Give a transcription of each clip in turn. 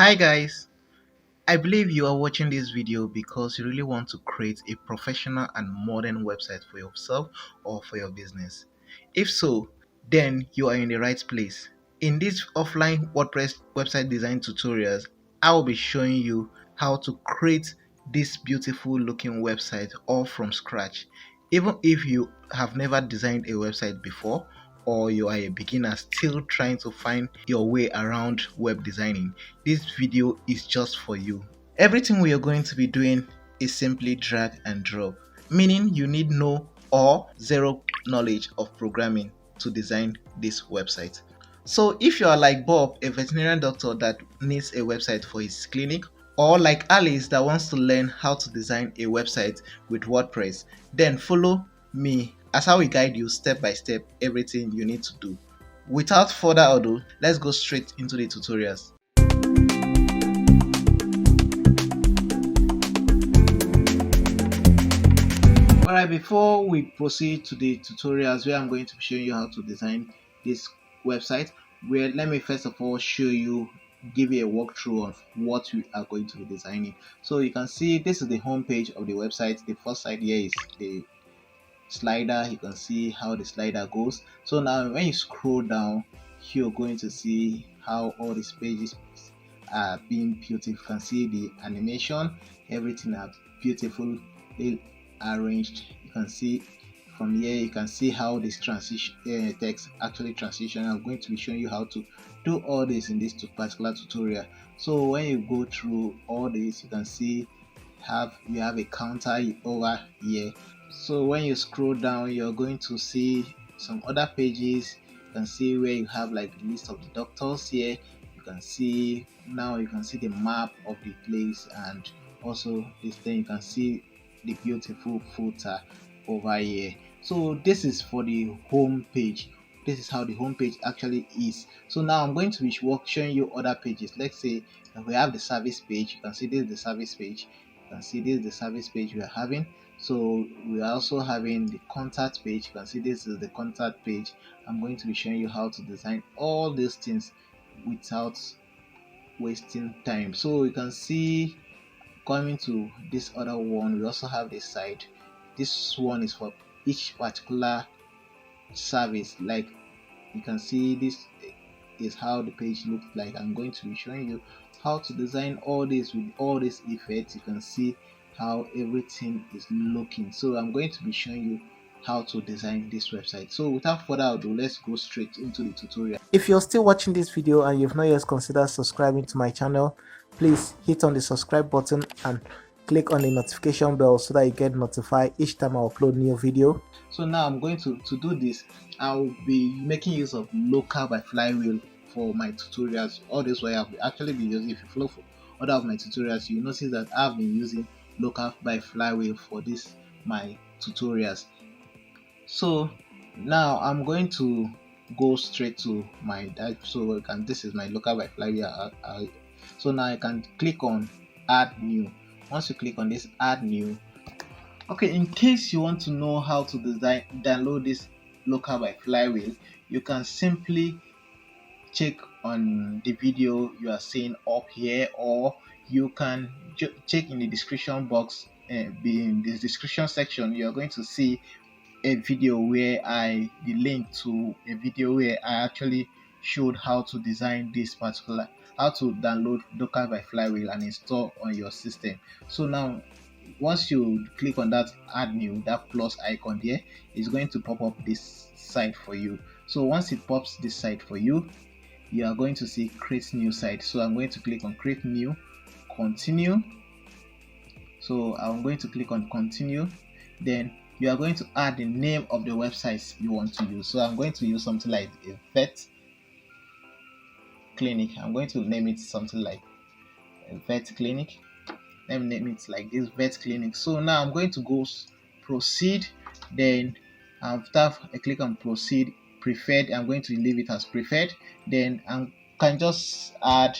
Hi guys, I believe you are watching this video because you really want to create a professional and modern website for yourself or for your business. If so, then you are in the right place. In these offline WordPress website design tutorials, I will be showing you how to create this beautiful looking website all from scratch. Even if you have never designed a website before, or you are a beginner still trying to find your way around web designing, this video is just for you. Everything we are going to be doing is simply drag and drop, meaning you need no or zero knowledge of programming to design this website. So if you are like Bob, a veterinarian doctor that needs a website for his clinic, or like Alice that wants to learn how to design a website with WordPress, then follow me as I will guide you step by step everything you need to do. Without further ado, let's go straight into the tutorials. Alright, before we proceed to the tutorials where I'm going to be showing you how to design this website, where let me first of all give you a walkthrough of what we are going to be designing. So you can see this is the home page of the website. The first side here is the slider. You can see how the slider goes. So now when you scroll down, you're going to see how all these pages are being beautiful. You can see the animation, everything are beautifully arranged. You can see from here, you can see how this transition text actually transition. I'm going to be showing you how to do all this in this particular tutorial. So when you go through all this, you can see you have a counter over here. So when you scroll down, you're going to see some other pages. You can see where you have like the list of the doctors here. You can see the map of the place, and also this thing you can see the beautiful footer over here. So this is for the home page. This is how the home page actually is. So now I'm going to be showing you other pages. Let's say we have the service page. You can see this is the service page. You can see this is the service page we are having. So we are also having the contact page. You can see this is the contact page. I'm going to be showing you how to design all these things without wasting time. So you can see, coming to this other one, we also have this side. This one is for each particular service. Like you can see, this is how the page looks like. I'm going to be showing you how to design all this with all these effects. You can see how everything is looking. So I'm going to be showing you how to design this website. So without further ado, let's go straight into the tutorial. If you're still watching this video and you've not yet considered subscribing to my channel, please hit on the subscribe button and click on the notification bell so that you get notified each time I upload new video. So now I'm going to do this. I'll be making use of local by flywheel for my tutorials. All this way I've actually been using. If you follow for other of my tutorials, you notice that I've been using local by flywheel for this my tutorials. So now I'm going to go straight to my so this is my local by flywheel. So now I can click on add new. Once you click on this add new, okay, in case you want to know how to download this local by flywheel, you can simply check on the video you are seeing up here, or you can check in the description box. In this description section, you are going to see a video where the link to a video where I actually showed how to design this particular, how to download Docker by Flywheel and install on your system. So now once you click on that add new, that plus icon there, is going to pop up this site for you. So once it pops this site for you, you are going to see create new site. So I'm going to click on create new, continue. So I'm going to click on continue. Then you are going to add the name of the websites you want to use. So I'm going to use something like a vet clinic. I'm going to name it something like a vet clinic. Let me name it like this, vet clinic. So now I'm going to go proceed. Then after I click on proceed, preferred, I'm going to leave it as preferred. Then I can just add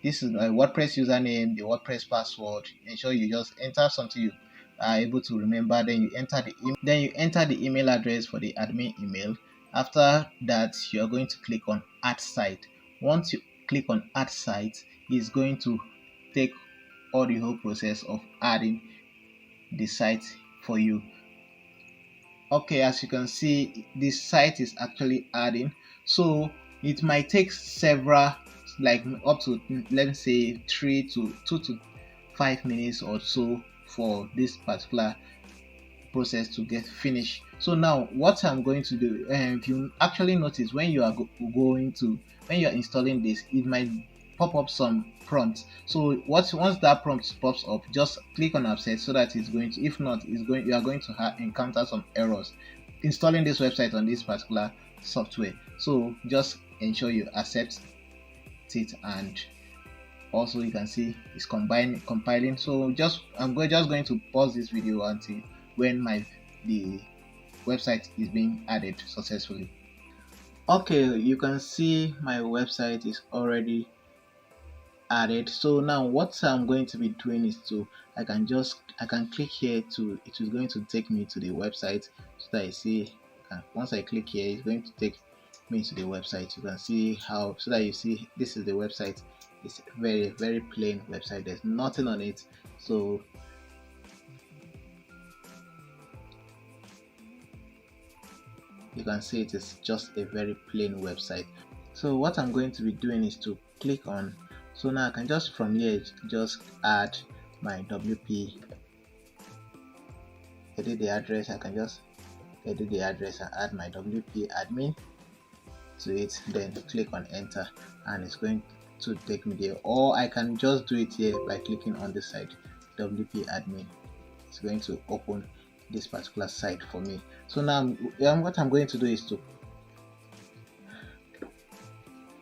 this is my WordPress username, the WordPress password. Ensure you just enter something you are able to remember. Then you enter the email address for the admin email. After that, you are going to click on add site. once you click on add site, it's going to take all the whole process of adding the site for you. Okay, as you can see, this site is actually adding, so it might take several, like up to, let's say, 3 to 5 minutes or so for this particular process to get finished. So now what I'm going to do, if you actually notice, when you are when you're installing this, it might pop up some prompts. So once that prompt pops up, just click on accept, so that it's going to, if not, you are going to encounter some errors installing this website on this particular software. So just ensure you accept it, and also you can see it's compiling. So I'm just going to pause this video until when the website is being added successfully. Okay, you can see my website is already added. So now what I'm going to be doing is I can click here to, it is going to take me to the website. So that I see, once I click here, it's going to take me to the website. You can see how, so that you see this is the website. It's a very plain website, there's nothing on it. So you can see it is just a very plain website. So what I'm going to be doing is to click on, so now I can just from here just add my WP, edit the address. I can just edit the address and add my WP admin to it, then click on enter, and it's going to take me there. Or I can just do it here by clicking on this side, WP admin. It's going to open this particular site for me. So now what I'm going to do is to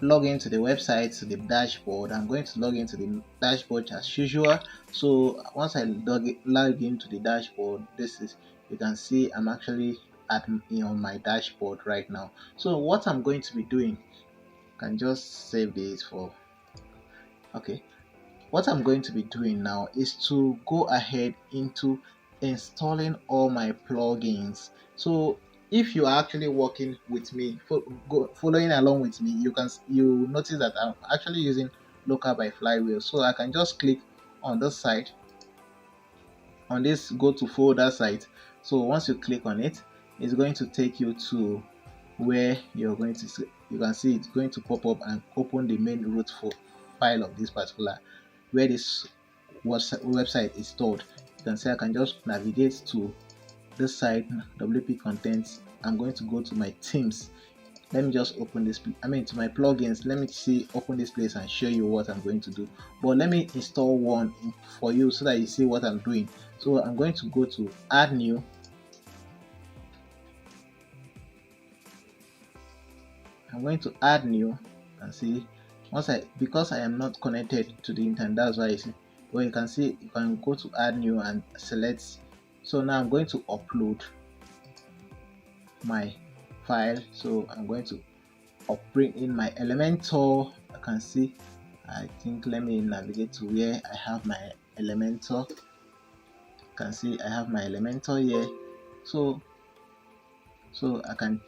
log into the website, to the dashboard. I'm going to log into the dashboard as usual. So once I log into the dashboard, this is, you can see I'm actually at my dashboard right now. So what I'm going to be doing, I can just save this for, okay, what I'm going to be doing now is to go ahead into installing all my plugins. So if you are actually working with me, following along with me, you notice that I'm actually using local by Flywheel. So I can just click on this side, on this go to folder site. So once you click on it, it's going to take you to where you're going to see, you can see it's going to pop up and open the main root file of this particular, where this website is stored. You can see I can just navigate to this site, WP contents. I'm going to go to my themes. Let me just open this, to my plugins. Let me open this place and show you what I'm going to do. But let me install one for you so that you see what I'm doing. So I'm going to go to add new. I'm going to add new, and see, because I am not connected to the internet, that's why you can see, you can go to add new and select. So now I'm going to upload my file. So I'm going to bring in my Elementor. I can see, I think, let me navigate to where I have my Elementor. You can see I have my Elementor here. So I can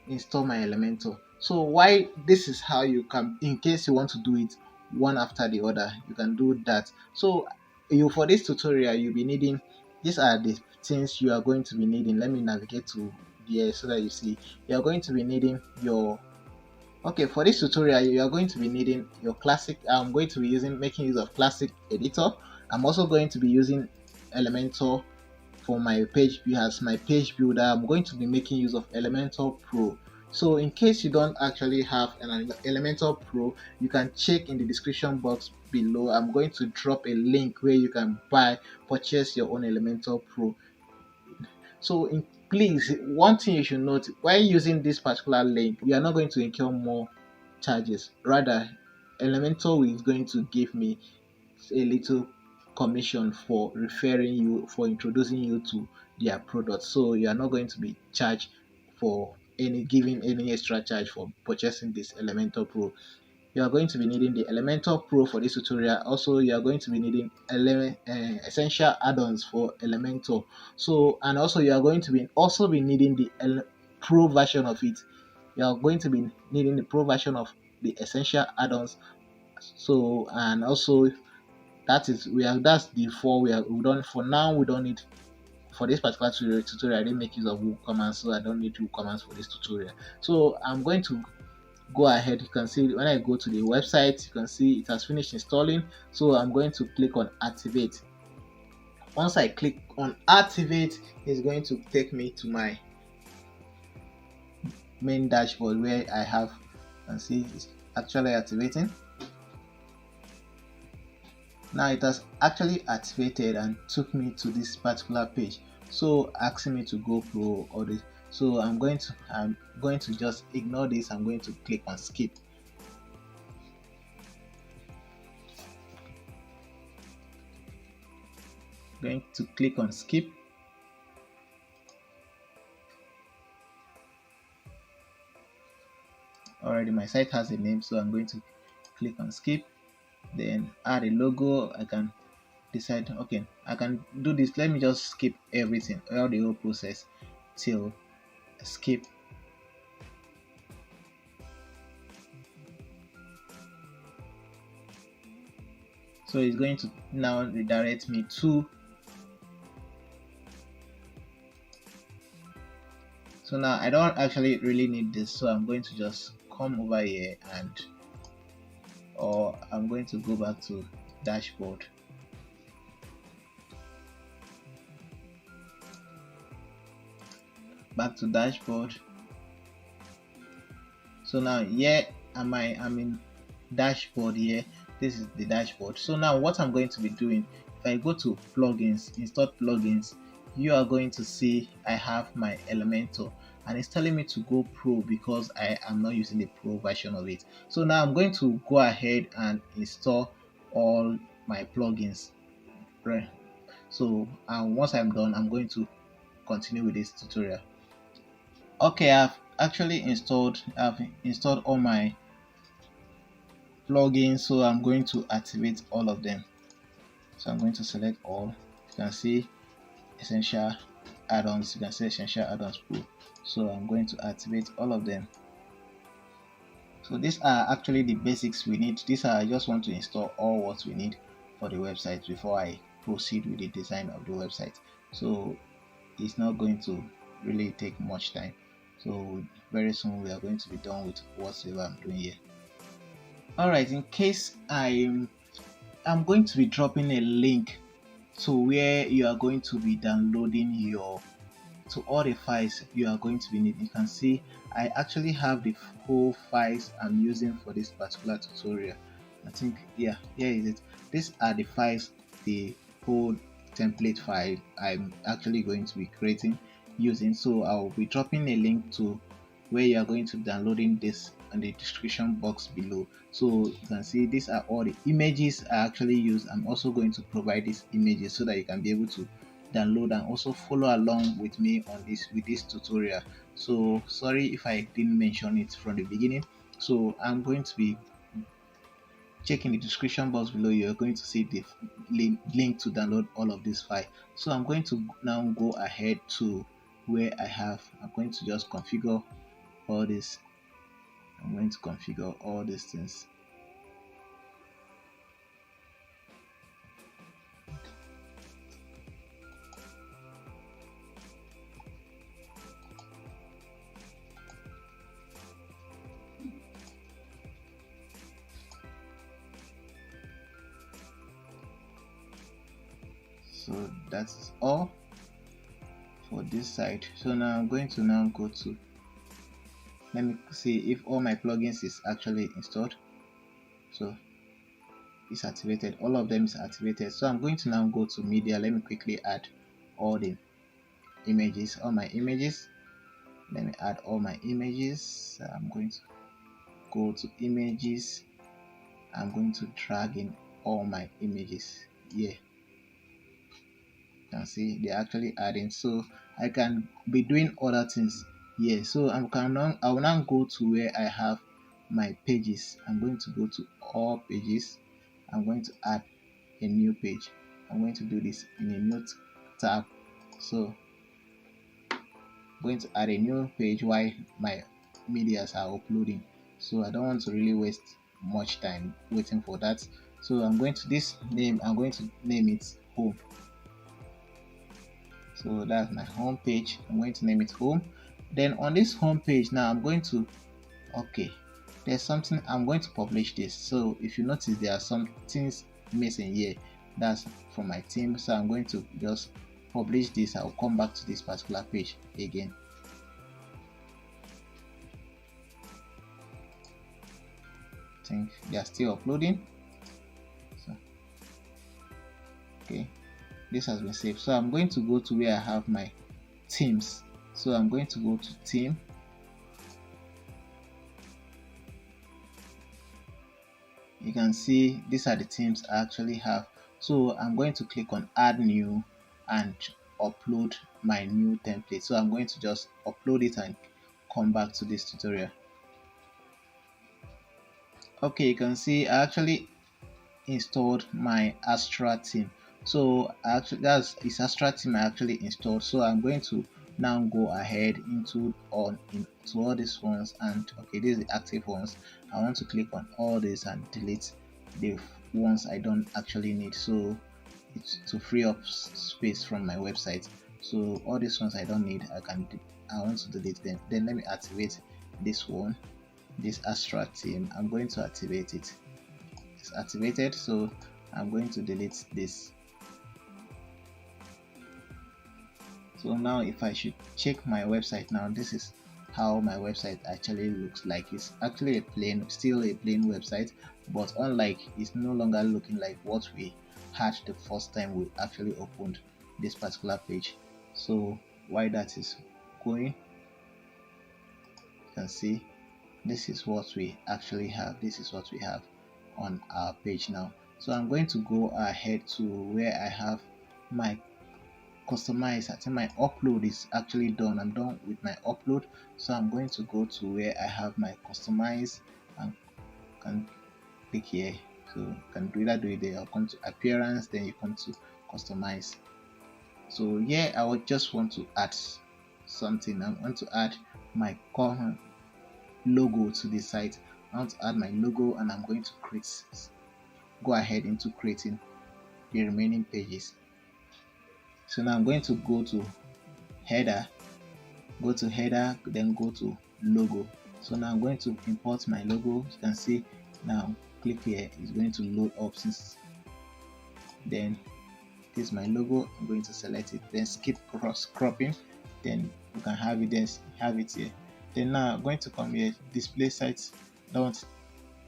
install my Elementor. So why this is how you can, in case you want to do it one after the other, you can do that. So for this tutorial, you'll be needing, these are the things you are going to be needing. Let me navigate to here so that you see. You are going to be needing your, okay, for this tutorial you are going to be needing your classic. I'm going to be making use of classic editor. I'm also going to be using Elementor for my page as my page builder. I'm going to be making use of Elementor Pro. So in case you don't actually have an Elementor Pro, you can check in the description box below. I'm going to drop a link where you can purchase your own Elementor Pro. So please, one thing you should note, while using this particular link, you are not going to incur more charges. Rather, Elementor is going to give me a little commission for referring you, for introducing you to their product. So you are not going to be charged for giving any extra charge for purchasing this Elementor Pro. You are going to be needing the Elementor Pro for this tutorial. Also, you are going to be needing essential add-ons for Elementor. So, and also you are going to be needing the Pro version of it. you are going to be needing the pro version of the essential add-ons. So, and also that's the four we don't for now. We don't need for this particular tutorial. I didn't make use of WooCommerce, so I don't need WooCommerce for this tutorial. So I'm going to go ahead. You can see when I go to the website, you can see it has finished installing. So I'm going to click on activate. Once I click on activate, it's going to take me to my main dashboard where I have, you can see it's actually activating. Now it has actually activated and took me to this particular page, so asking me to go pro or this. So I'm going to just ignore this. I'm going to click on skip. Going to click on skip. Already my site has a name, so I'm going to click on skip, then add a logo. I can decide, okay, I can do this. Let me just skip everything, all the whole process till skip. So it's going to now redirect me to, so now I don't actually really need this, so I'm going to just come over here and, or I'm going to go back to dashboard. Back to dashboard. So now here I'm in dashboard here. This is the dashboard. So now what I'm going to be doing, if I go to plugins, install plugins, you are going to see I have my Elementor, and it's telling me to go pro because I am not using the pro version of it. So now I'm going to go ahead and install all my plugins, right? So once I'm done, I'm going to continue with this tutorial. Okay, I've installed all my plugins, so I'm going to activate all of them. So I'm going to select all. You can see essential add-ons, you can see essential add-ons pro. So I'm going to activate all of them. So these are actually the basics we need. These are, I just want to install all what we need for the website before I proceed with the design of the website. So it's not going to really take much time. So very soon we are going to be done with whatever I'm doing here. Alright, in case I'm going to be dropping a link to where you are going to be downloading to all the files you are going to be needing. You can see I actually have the whole files I'm using for this particular tutorial. I think, yeah, here is it. These are the files, the whole template file I'm actually going to be creating using. So I'll be dropping a link to where you are going to be downloading this in the description box below. So you can see these are all the images I actually use. I'm also going to provide these images so that you can be able to download and also follow along with me on this tutorial. So sorry if I didn't mention it from the beginning. So I'm going to be checking the description box below. You're going to see the link to download all of this file. So I'm going to now go ahead to where I'm going to just configure all this. I'm going to configure all these things. So that's all for this side. So now I'm going to now go to, let me see if all my plugins is actually installed. So it's activated, all of them is activated. So I'm going to now go to media. Let me quickly add all the images, all my images. Let me add all my images. I'm going to go to images. I'm going to drag in all my images here. You can see they're actually adding, so I can be doing other things here. So I will now go to where I have my pages. I'm going to go to all pages. I'm going to add a new page. I'm going to do this in a note tab. So I'm going to add a new page while my medias are uploading, so I don't want to really waste much time waiting for that. So I'm going to name it home. So that's my home page. I'm going to name it home. Then on this home page now, I'm going to, okay, there's something, I'm going to publish this. So if you notice, there are some things missing here. That's from my team. So I'm going to just publish this. I'll come back to this particular page again. I think they are still uploading. So, okay, this has been saved. So I'm going to go to where I have my themes. So I'm going to go to theme. You can see these are the themes I actually have. So I'm going to click on add new and upload my new template. So I'm going to just upload it and come back to this tutorial. Okay, you can see I actually installed my Astra theme. So actually it's Astra theme I actually installed. So I'm going to now go ahead into all these ones, and okay, these are the active ones. I want to click on all this and delete the ones I don't actually need, so it's to free up space from my website. So all these ones I don't need, I want to delete them. Then let me activate this one, this Astra theme. I'm going to activate it. It's activated, so I'm going to delete this. So now if I should check my website now, this is how my website actually looks like. It's actually still a plain website, but unlike, it's no longer looking like what we had the first time we actually opened this particular page. So while that is going, you can see this is what we actually have. This is what we have on our page now. So I'm going to go ahead to where I have my customize. I think my upload is actually done. I'm done with my upload, so I'm going to go to where I have my customize and can click here. So you can either do it there or come to appearance, then you come to customize. So yeah, I would just want to add something. I want to add my current logo to the site. I want to add my logo, and I'm going to go ahead into creating the remaining pages. So now I'm going to go to header, then go to logo. So now I'm going to import my logo. You can see now, click here, it's going to load up. Since then this is my logo, I'm going to select it, then skip cropping, then you can have it here. Then now I'm going to come here, display sites. I want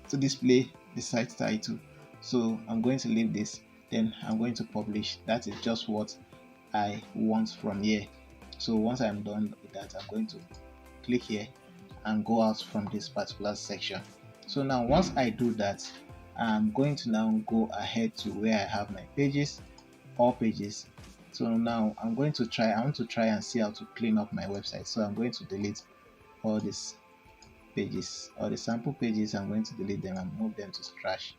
to display the site title, so I'm going to leave this. Then I'm going to publish. That is just what I want from here. So once I'm done with that, I'm going to click here and go out from this particular section. So now once I do that, I'm going to now go ahead to where I have my pages, all pages. So now I want to try and see how to clean up my website. So I'm going to delete all these pages, all the sample pages. I'm going to delete them and move them to trash.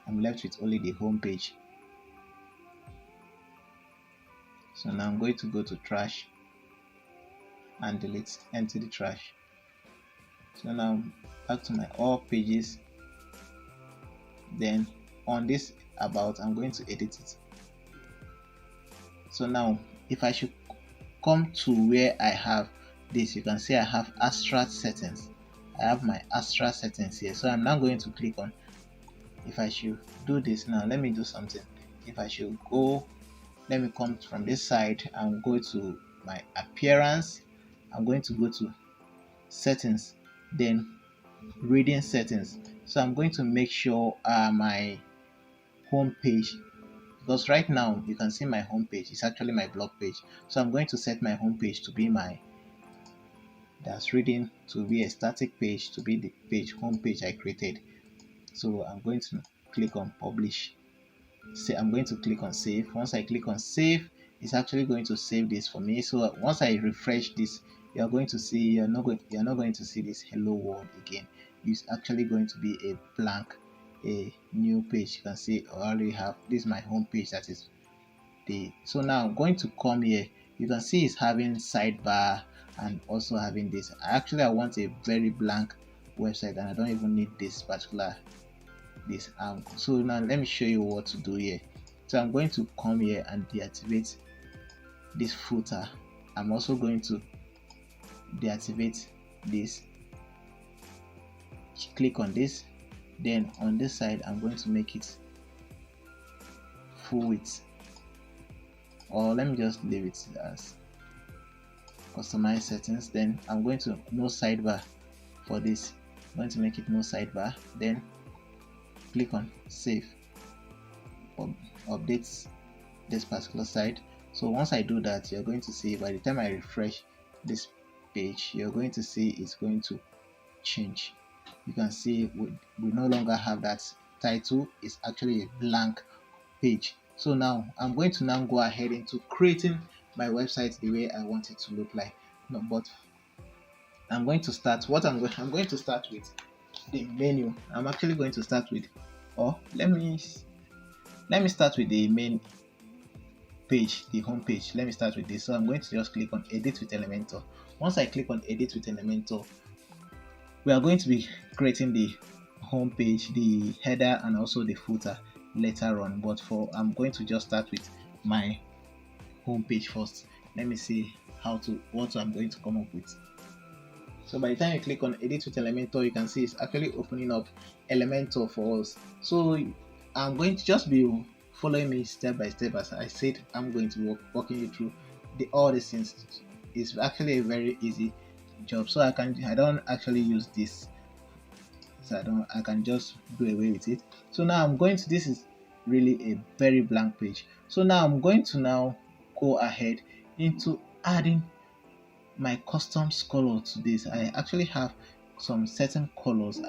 I'm left with only the home page. So now I'm going to go to trash and empty the trash. So now back to my all pages. Then on this about, I'm going to edit it. So now if I should come to where I have this, you can see I have Astra settings. I have my Astra settings here. So I'm now going to click on, if I should do this now, let me do something. If I should go, let me come from this side and go to my appearance. I'm going to go to settings, then reading settings. So I'm going to make sure my home page, because right now you can see my home page is actually my blog page. So I'm going to set my home page to be reading to be a static page, to be the home page I created. So I'm going to click on publish. I'm going to click on save. Once I click on save, it's actually going to save this for me. So once I refresh this, you're going to see, you're not going to see this hello world again. It's actually going to be a blank, a new page. You can see I already have this is my home page. That is so now I'm going to come here. You can see it's having sidebar and also having this. I want a very blank website, and I don't even need this particular this. So now let me show you what to do here. So I'm going to come here and deactivate this footer. I'm also going to deactivate this. Click on this, then on this side I'm going to make it full width, or let me just leave it as customize settings. Then I'm going to no sidebar for this. I'm going to make it no sidebar, then click on save. Updates this particular site. So once I do that, you're going to see by the time I refresh this page, you're going to see it's going to change. You can see we no longer have that title. It's actually a blank page. So now I'm going to now go ahead into creating my website the way I want it to look like. No, but I'm going to start. I'm going to start with the menu. I'm actually going to start with, or let me start with the main page, the home page. Let me start with this. So I'm going to just click on edit with Elementor. Once I click on edit with Elementor, we are going to be creating the home page, the header, and also the footer later on. But I'm going to just start with my home page first. Let me see what I'm going to come up with. So by the time you click on edit with Elementor, you can see it's actually opening up Elementor for us. So I'm going to just be following me step by step. As I said, I'm going to be walking you through all these things. It's actually a very easy job. So I don't actually use this, so I can just do away with it. So now this is really a very blank page. So now I'm going to now go ahead into adding my custom color to this. I actually have some certain colors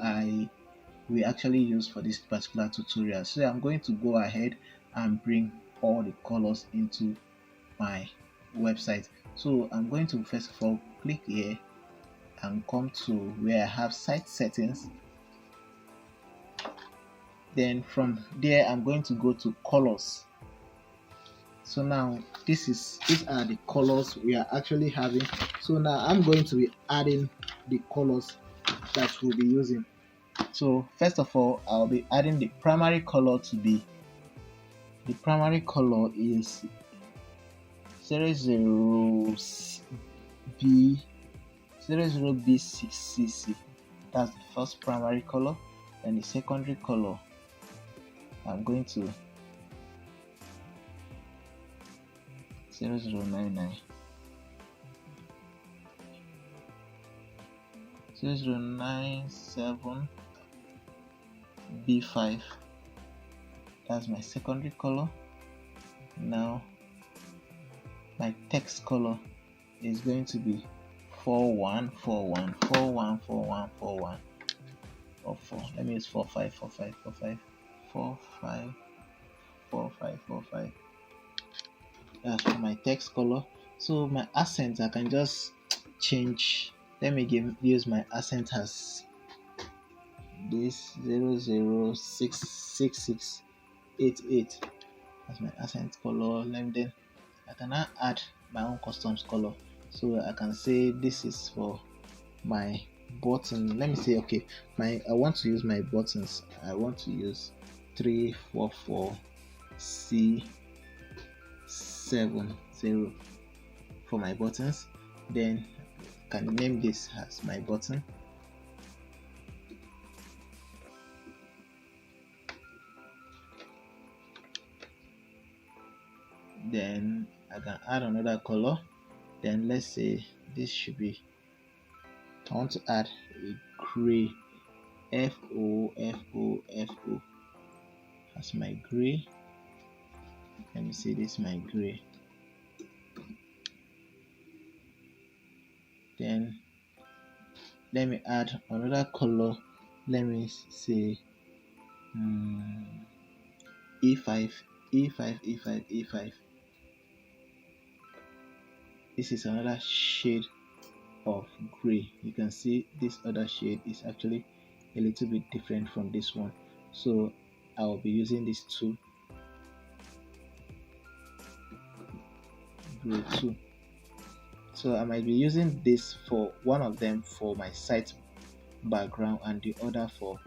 we actually use for this particular tutorial. So I'm going to go ahead and bring all the colors into my website. So I'm going to first of all click here and come to where I have site settings. Then from there I'm going to go to colors. So now these are the colors we are actually having. So now I'm going to be adding the colors that we'll be using. So first of all, I'll be adding the primary color to be, the primary color is 00B6cc. That's the first primary color. And the secondary color, I'm going to 0099. 0097 B5. That's my secondary color. Now my text color is going to be 4141 414141 or 4. Let me use 454545 454545. That's for my text color. So my accent, I can just change. Let me use my accent as this 006688. That's my accent color. Then I can now add my own custom color. So I can say this is for my button. Let me say, okay, I want to use my buttons. I want to use 344C70 for my buttons. Then I can name this as my button. Then I can add another color. Then let's say this should be, I want to add a gray, FO. That's my gray. Let me say this is my gray. Then let me add another color. Let me say E5. This is another shade of gray. You can see this other shade is actually a little bit different from this one. So I will be using these two, gray 2. So I might be using this for one of them for my site background and the other for.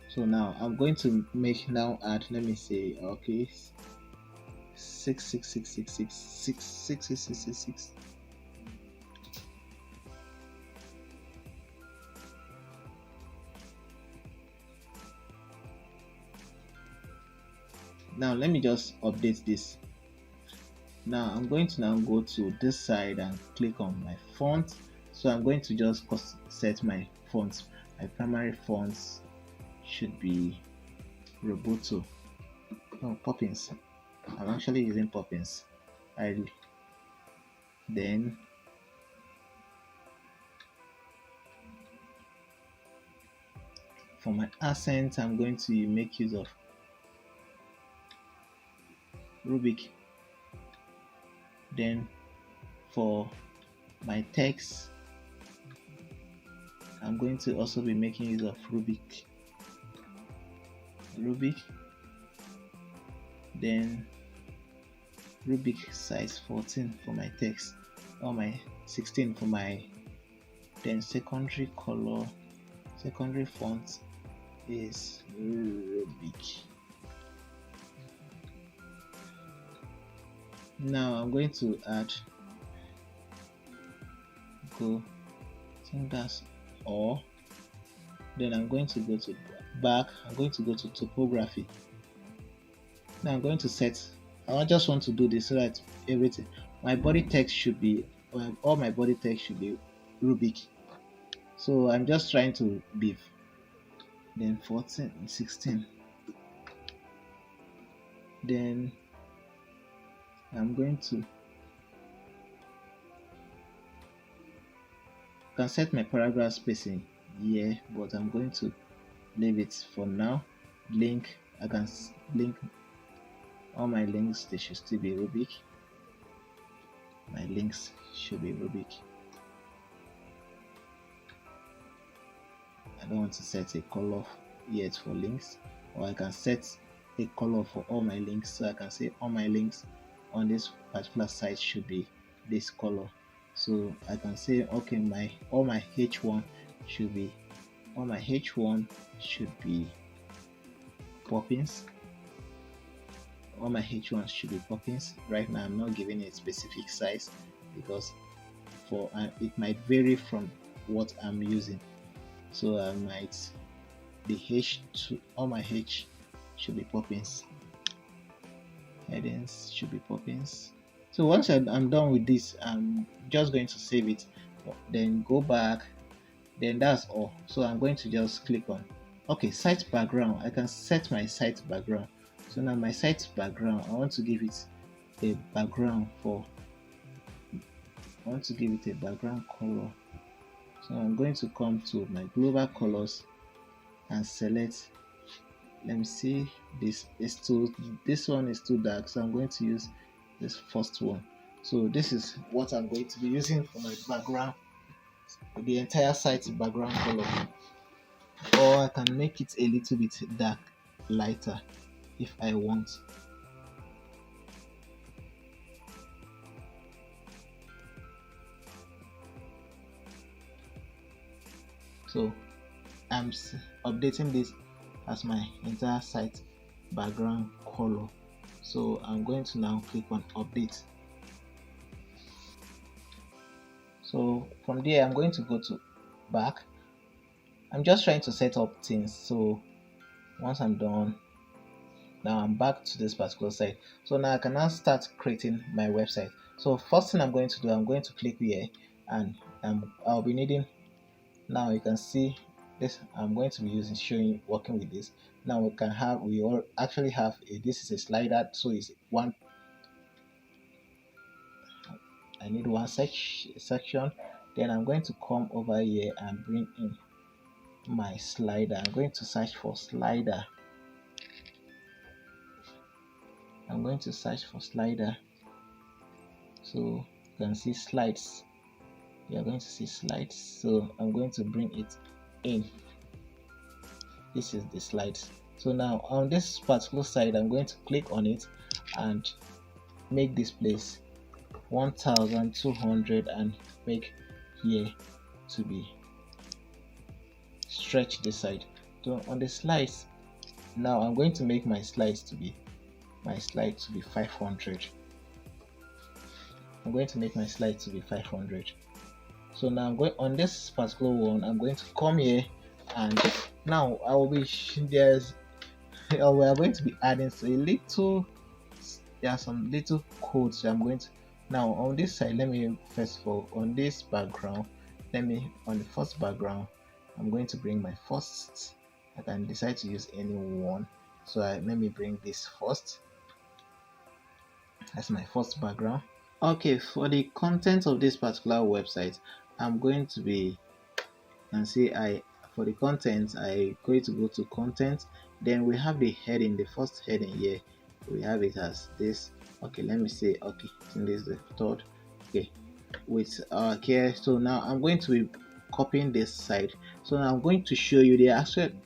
So now I'm going to make now add, let me say, okay, 66666666666. Now let me just update this. Now I'm going to now go to this side and click on my font. So I'm going to just set my fonts. My primary fonts should be Roboto. No, Poppins. I'm actually using Poppins. Then for my accent, I'm going to make use of Rubik. Then for my text, I'm going to also be making use of Rubik. Then Rubik size 14 for my text, or my 16 for my. Then secondary color, secondary font is Rubik. Now I'm going to add I think that's all. Then I'm going to go to back. I'm going to go to topography. Now I'm going to set. I just want to do this so that everything, my body text should be, all my body text should be Rubik. So I'm just trying to be. Then 14, 16. Then I'm going to can set my paragraph spacing here, but I'm going to leave it for now. Link, I can link all my links, they should still be Rubik. My links should be Rubik. I don't want to set a color yet for links, or I can set a color for all my links, so I can say all my links on this particular site should be this color. So I can say, okay, all my H1 should be Poppins. All my H1 should be Poppins. Right now I'm not giving a specific size because it might vary from what I'm using. So I might the H2, all my H should be Poppins. Headings should be Poppins. So once I'm done with this, I'm just going to save it, then go back, then that's all. So I'm going to just click on site background. I can set my site background. So now my site background, I want to give it a background color. So I'm going to come to my global colors and select, let me see, this one is too dark, so I'm going to use this first one. So this is what I'm going to be using for my background, the entire site background color. Or I can make it a little bit dark, lighter if I want. So I'm updating this as my entire site background color. So I'm going to now click on update. So from there I'm going to go to back. I'm just trying to set up things. So once I'm done, now I'm back to this particular site. So now I can now start creating my website. So first thing I'm going to do, I'm going to click here, and I'll be needing, now you can see this, I'm going to be working with this. Now we all actually have this is a slider, so it's one, I need one section. Then I'm going to come over here and bring in my slider. I'm going to search for slider. So you can see slides. You're going to see slides. So I'm going to bring it in. This is the slides. So now on this particular side, I'm going to click on it and make this place 1200 and make here to be stretch this side. So on the slides, now I'm going to make my slides to be 500. I'm going to make my slide to be 500. So now I'm going on this particular one. I'm going to come here, and now I will be we are going to be adding so a little. There are some little codes. So I'm going to now on this side. Let me first of all on this background. On the first background, I'm going to bring my first. I can decide to use any one. So let me bring this first. That's my first background. Okay, for the content of this particular website, I'm going to be and see for the content I going to go to content. Then we have the heading. The first heading here, we have it as this. Okay, let me say okay. I think this is the third. Okay, with here. So now I'm going to be copying this side. So now I'm going to show you the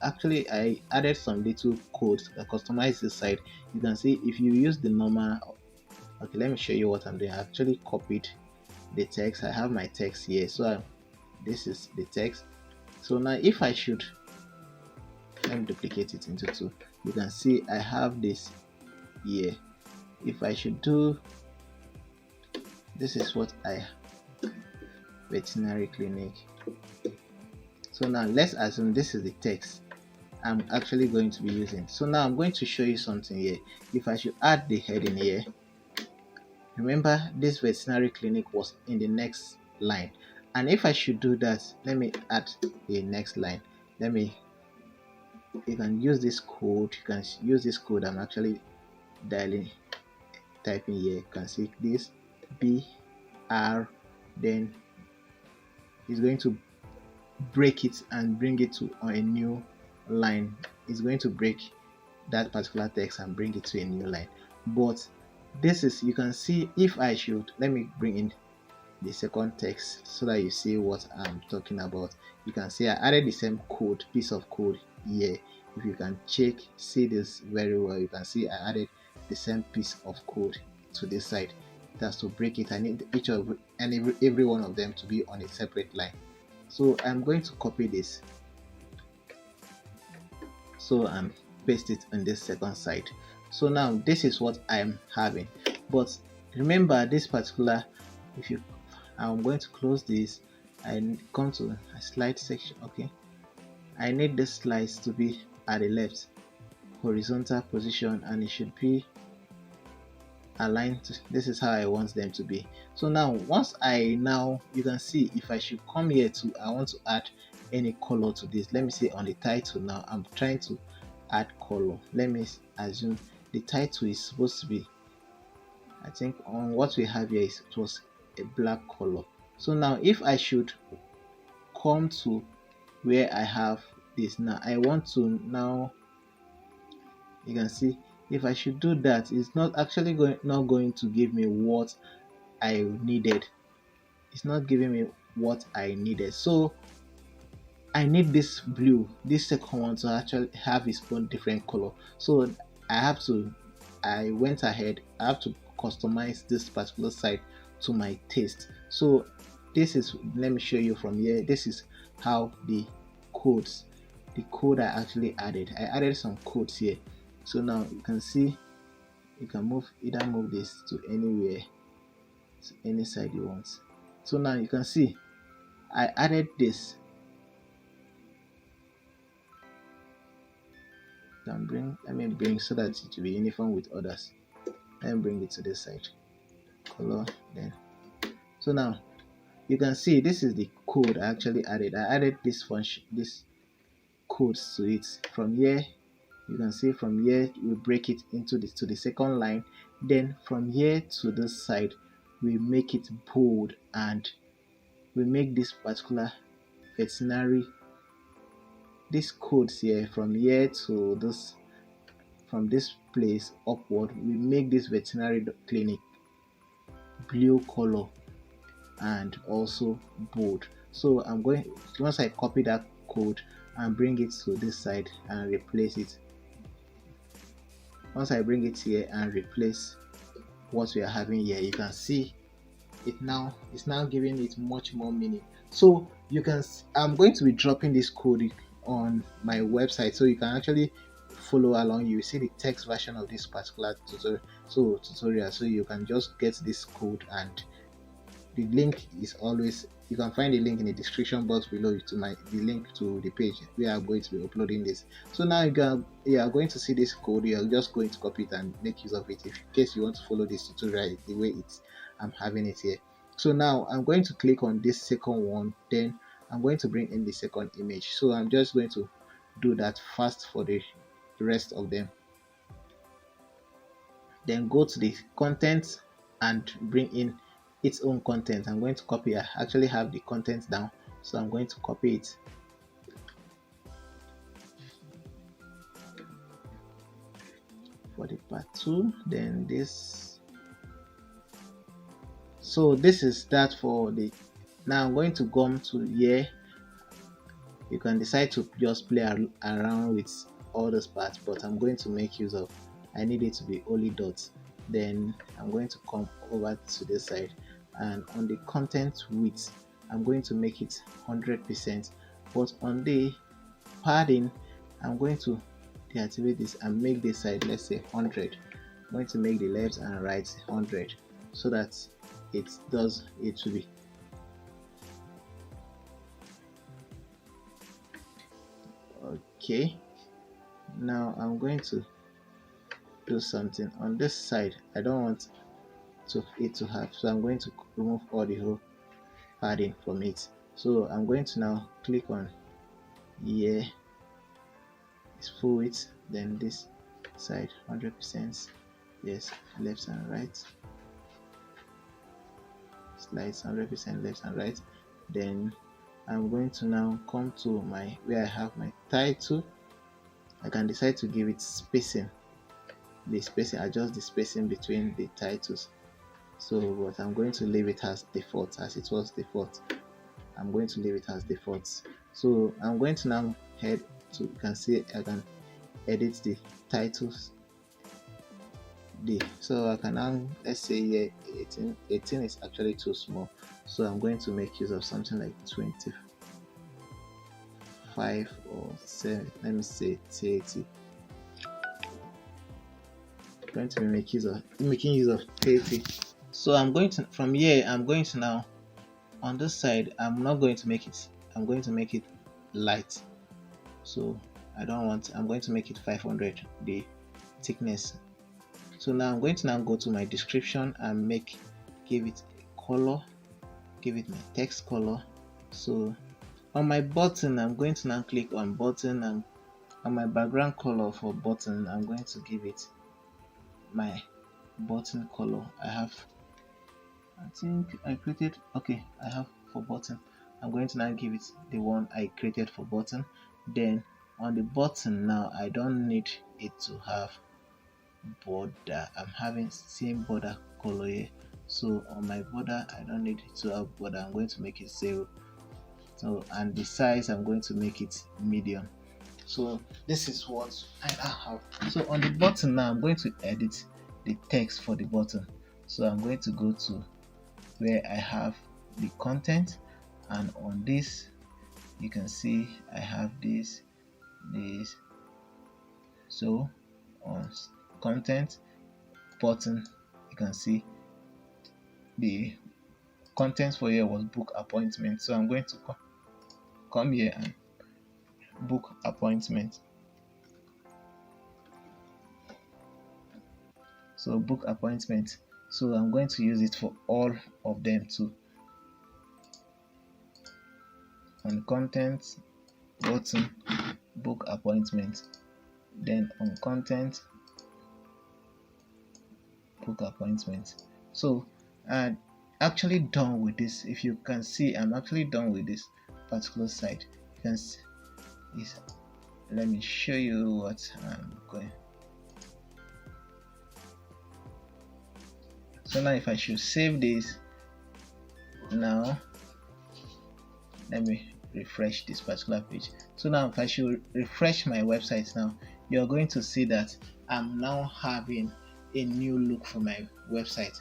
actually I added some little codes that customize this side. You can see if you use the normal. Okay, let me show you what I'm doing. I actually copied the text. I have my text here. So this is the text. So now if I should, let me duplicate it into two. You can see I have this here. If I should do, this is what I veterinary clinic. So now let's assume this is the text I'm actually going to be using. So now I'm going to show you something here. If I should add the heading here, remember this veterinary clinic was in the next line, and if I should do that, let me add the next line. You can use this code. You can use this code I'm actually typing here. You can see this BR, then it's going to break it and bring it to a new line. It's going to break that particular text and bring it to a new line. But this is, you can see, if I should, let me bring in the second text so that you see what I'm talking about. You can see I added the same code, piece of code here. If you can see this very well, you can see I added the same piece of code to this side. That's to break it. I need every one of them to be on a separate line. So I'm going to copy this. So I'm paste it on this second side. So now this is what I'm having. But remember this particular, I'm going to close this and come to a slide section. Okay, I need the slides to be at the left horizontal position, and it should be aligned to, this is how I want them to be. So now you can see if I should come here to, I want to add any color to this. Let me say on the title. Now I'm trying to add color. Let me assume the title is supposed to be, I think on what we have here it was a black color. So now if I should come to where I have this, now I want to, now you can see if I should do that, it's not actually going to give me what I needed. It's not giving me what I needed. So I need this blue, this second one, to actually have its own different color. So I went ahead, I have to customize this particular site to my taste. So this is, let me show you from here. This is how the code I actually added. I added some codes here. So now you can see you can move this to anywhere, to any side you want. So now you can see I added this. Let me bring so that it will be uniform with others. Let me bring it to this side. Color then. So now you can see this is the code I actually added. I added this function, this codes to it. From here, you can see from here we break it into to the second line. Then from here to this side, we make it bold, and we make this particular veterinary, these codes here from here to this, from this place upward, we make this veterinary clinic blue color and also bold. So I'm going, once I copy that code and bring it to this side and replace it, once I bring it here and replace what we are having here, you can see it's now giving it much more meaning. So you can I'm going to be dropping this code on my website, so you can actually follow along. You see the text version of this particular tutorial, so you can just get this code, and the link is always, you can find the link in the description box below to the link to the page where I'm going to be uploading this. So now you are going to see this code. You are just going to copy it and make use of it in case you want to follow this tutorial the way I'm having it here. So now I'm going to click on this second one, then I'm going to bring in the second image. So I'm just going to do that fast for the rest of them. Then go to the content and bring in its own content. I'm going to copy. I actually have the content down, so I'm going to copy it. For the part 2, then this. So this is that for the. Now I'm going to come to here. You can decide to just play around with all those parts, but I'm going to make use of, I need it to be only dots. Then I'm going to come over to this side, and on the content width I'm going to make it 100%, but on the padding I'm going to deactivate this and make this side, let's say 100. I'm going to make the left and right 100 so that it will be okay. Now I'm going to do something on this side. I don't want it to have, so I'm going to remove all the whole padding from it. So I'm going to now click on here, it's full width, then this side 100%, yes, left and right, slides 100% left and right. Then I'm going to now come to my where I have my title. I can decide to give it spacing, adjust the spacing between the titles. So but I'm going to leave it as default, as it was default. I'm going to leave it as default. So I'm going to now head to, you can see I can edit the titles. So I can now, let's say here 18 is actually too small, so I'm going to make use of something like 25 or 7, let me say 30. I'm going to be making use of 30. So I'm going to, from here I'm going to now, on this side I'm not going to make it, I'm going to make it light. So I don't want, I'm going to make it 500 the thickness. So now I'm going to now go to my description and give it a color, give it my text color. So on my button I'm going to now click on button, and on my background color for button I'm going to give it my button color. I think I created, okay, I have for button. I'm going to now give it the one I created for button. Then on the button now I don't need it to have border. I'm having same border color here, so on my border I don't need it to have border. I'm going to make it 0. So and the size I'm going to make it medium. So this is what I have. So on the button now I'm going to edit the text for the button. So I'm going to go to where I have the content, and on this you can see I have this. So on content button you can see the contents for here was book appointment. So I'm going to come here and book appointment. So book appointment, so I'm going to use it for all of them too. On content button, book appointment, then on content, book appointment. So I'm actually done with this. If you can see, I'm actually done with this particular side. You can see this. Let me show you what I'm going. So now if I should save this now, let me refresh this particular page. So now if I should refresh my website now, you're going to see that I'm now having a new look for my website.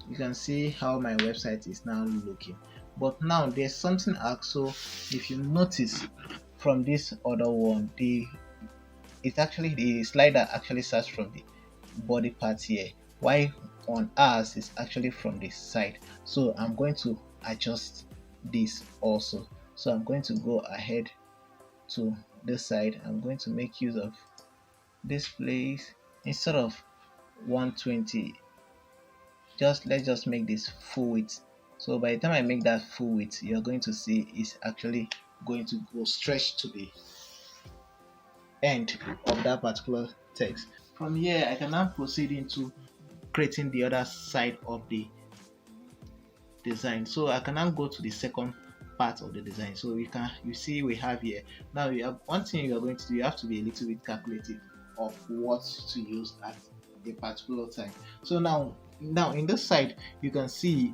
you can see how my website is now looking. But now there's something also, if you notice from this other one, it's actually the slider actually starts from the body part here, why on ours is actually from the side. So I'm going to adjust this also. So I'm going to go ahead to this side. I'm going to make use of this place. Instead of 120, let's just make this full width. So by the time I make that full width, you're going to see it's actually going to go stretch to the end of that particular text. From here, I can now proceed into creating the other side of the design. So I can now go to the second part of the design. So you see we have here, now you have one thing you are going to do, you have to be a little bit calculative of what to use at a particular time. So now in this side, you can see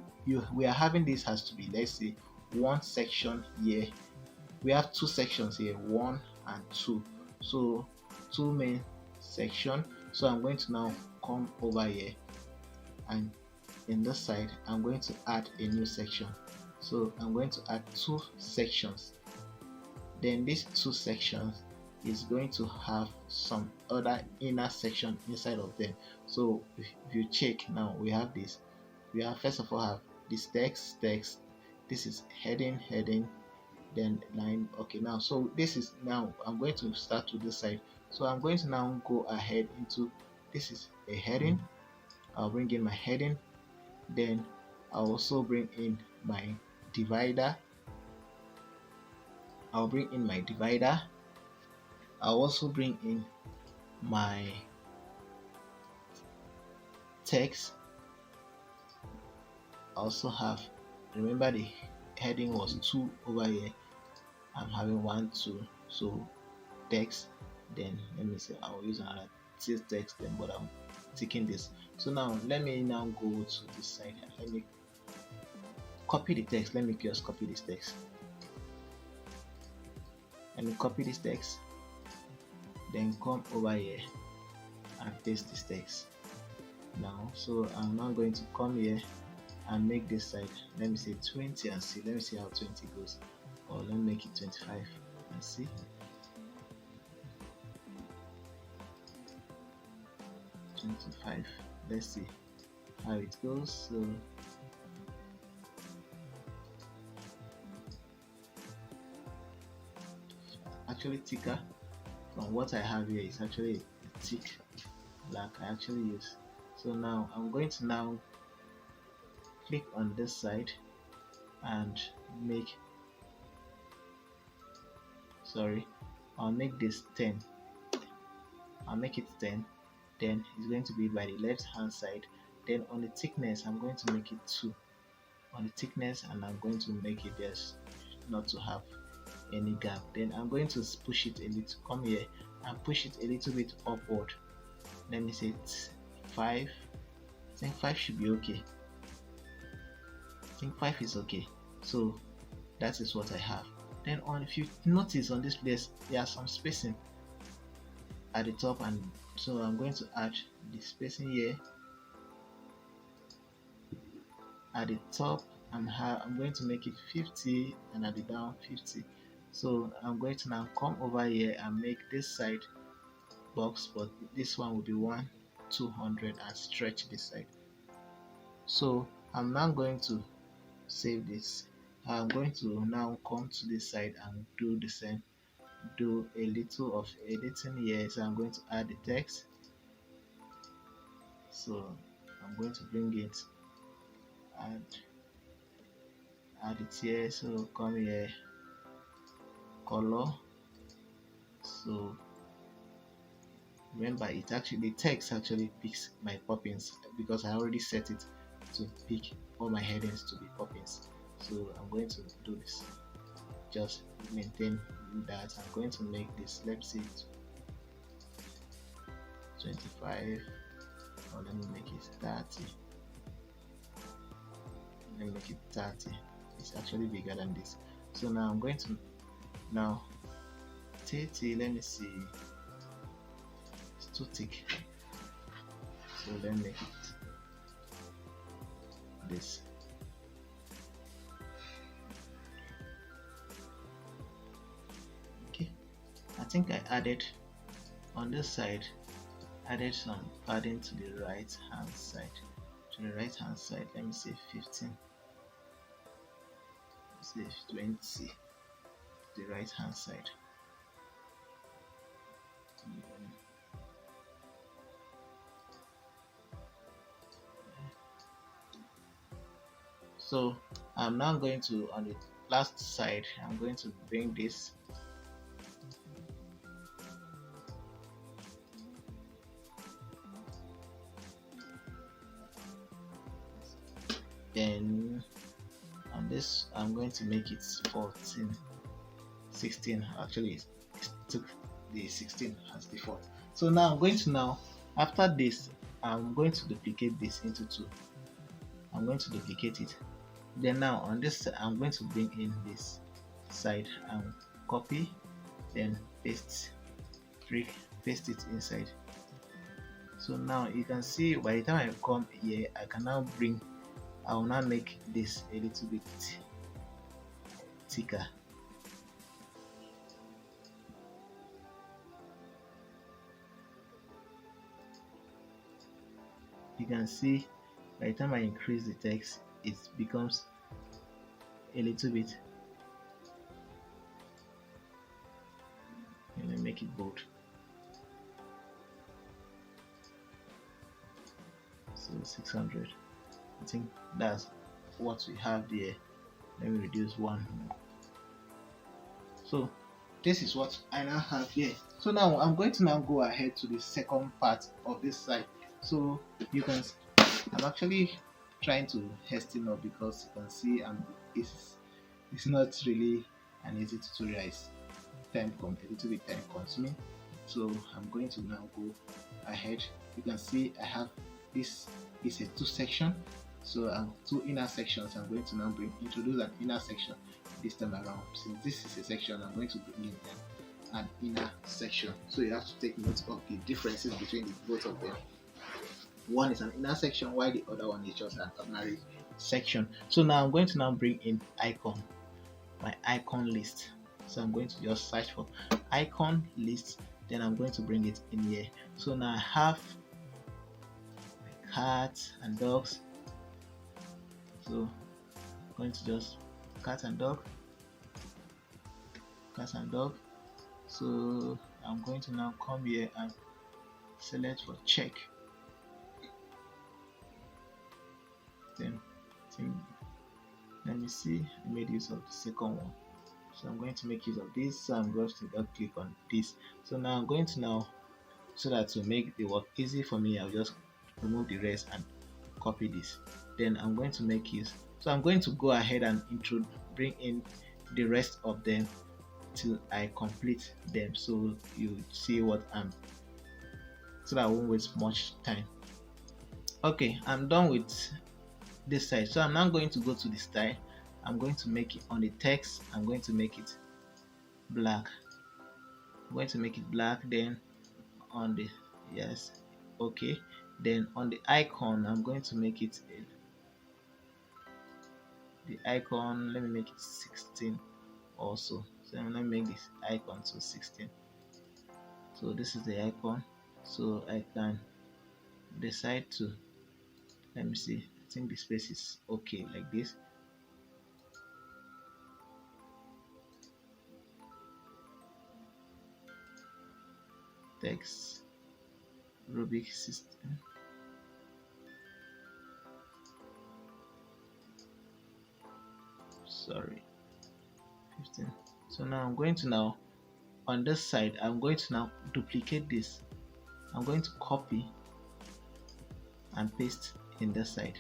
we are having this has to be, let's say, one section here. We have two sections here, 1 and 2. So two main section. So I'm going to now come over here, and in this side I'm going to add a new section. So I'm going to add two sections. Then these two sections is going to have some other inner section inside of them. So if you check, now we have this. We have, first of all, have this text. This is heading, then line. Okay, now so this is, now I'm going to start to this side. So I'm going to now go ahead into, this is a heading. I'll bring in my heading, then I'll also bring in my divider. I'll also bring in my text. I also have, remember the heading was 2 over here, I'm having 1, 2, so text. Then let me say I'll use another text then, but I'm taking this. So now let me now go to this side. Let me copy the text. Let me just copy this text. Let me copy this text, then come over here and paste this text. Now, so I'm now going to come here and make this side, let me say 20 and see. Let me see how 20 goes, or let me make it 25 and see. Let's see how it goes. So actually thicker from what I have here is actually a thick black I actually use. So now I'm going to now click on this side and I'll make this 10. I'll make it 10. Then it's going to be by the left hand side. Then on the thickness, I'm going to make it 2 on the thickness, and I'm going to make it just not to have any gap. Then I'm going to push it a little, come here and push it a little bit upward. Let me say 5. I think 5 should be okay. I think 5 is okay. So that is what I have. Then if you notice on this place, there's some spacing at the top, and so I'm going to add the spacing here at the top. I'm going to make it 50, and at the down 50. So I'm going to now come over here and make this side box, but this one will be 200 and stretch this side. So I'm now going to save this. I'm going to now come to this side and do the same, do a little of editing here. So I'm going to add the text. So I'm going to bring it and add it here. So come here, color. So remember, it actually, the text actually picks my poppins because I already set it to pick all my headings to be poppins. So I'm going to do this, just maintain that. I'm going to make this, let's see, 25, or let me make it 30. Let me make it 30. It's actually bigger than this. So now I'm going to, now 30, let me see, it's too thick, so let me make it this. Okay, I think I added on this side, added some padding to the right hand side. Let me say 15, say 20, the right hand side. So I'm now going to, on the last side, I'm going to bring this then on this I'm going to make it 14, 16. Actually it took the 16 as default. So now I'm going to, now after this I'm going to duplicate this into 2. I'm going to duplicate it. Then now on this I'm going to bring in this side and copy, then paste it inside. So now you can see by the time I come here, I will now make this a little bit thicker. You can see by the time I increase the text, it becomes a little bit. Let me make it bold. So 600. I think that's what we have there. Let me reduce one more. So this is what I now have here. So now I'm going to now go ahead to the second part of this site. So you can, I'm actually trying to hasten up because you can see it's not really an easy tutorial. It's a little bit time consuming. So I'm going to now go ahead. You can see I have this is a 2 section. So 2 inner sections. I'm going to now introduce an inner section this time around. Since this is a section, I'm going to bring in an inner section. So you have to take note of the differences between both of them. One is an inner section while the other one is just an ordinary section. So now I'm going to now bring in my icon list. So I'm going to just search for icon list, then I'm going to bring it in here. So now I have my cats and dogs. So I'm going to just cat and dog. So I'm going to now come here and select for check. Then let me see, I made use of the second one. So I'm going to make use of this. So I'm going to click on this. So now I'm going to so that to make the work easy for me, I'll just remove the rest and copy this. Then I'm going to make use. So I'm going to go ahead and bring in the rest of them till I complete them. So you see what so that I won't waste much time. Okay, I'm done with this side. So I'm now going to go to the style. I'm going to make it on the text. I'm going to make it black. Then on the okay. Then on the icon, I'm going to make it the icon. Let me make it 16 also. So I'm going to make this icon to 16. So this is the icon. So I can decide to, let me see, I think the space is okay like this. Text Rubik system. Sorry, 15. So now I'm going to on this side, I'm going to duplicate this. I'm going to copy and paste in this side.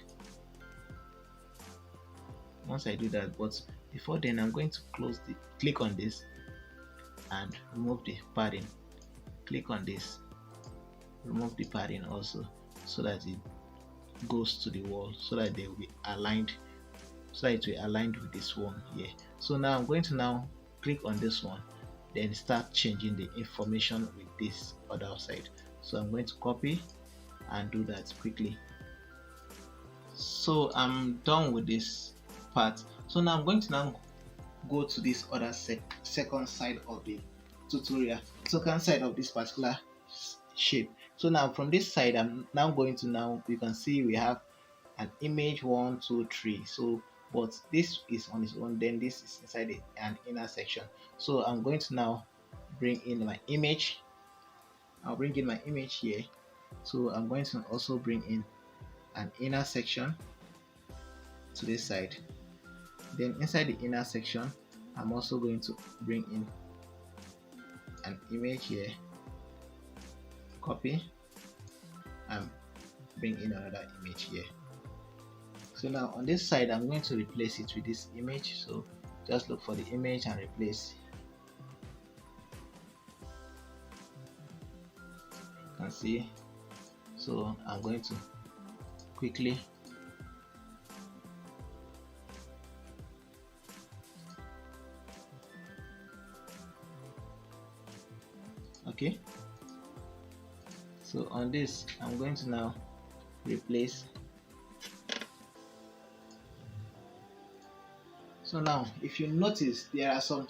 Once I do that, but before then, I'm going to click on this and remove the padding. Click on this, remove the padding also, so that it goes to the wall, so that they will be aligned, so that it will align with this one here. So now I'm going to click on this one, then start changing the information with this other side. So I'm going to copy and do that quickly. So I'm done with this part. So now I'm going to now go to this other second side of the tutorial, second side of this particular shape. So now from this side, I'm now going to, now you can see we have an image 1 2 3. So but this is on its own, then this is inside an inner section. So I'm going to now bring in my image. I'll bring in my image here. So I'm going to also bring in an inner section to this side. Then inside the inner section, I'm also going to bring in an image here, copy, and bring in another image here. So now on this side, I'm going to replace it with this image. So just look for the image and replace. You can see. So I'm going to quickly okay. So on this, I'm going to now replace. So now if you notice, there are some,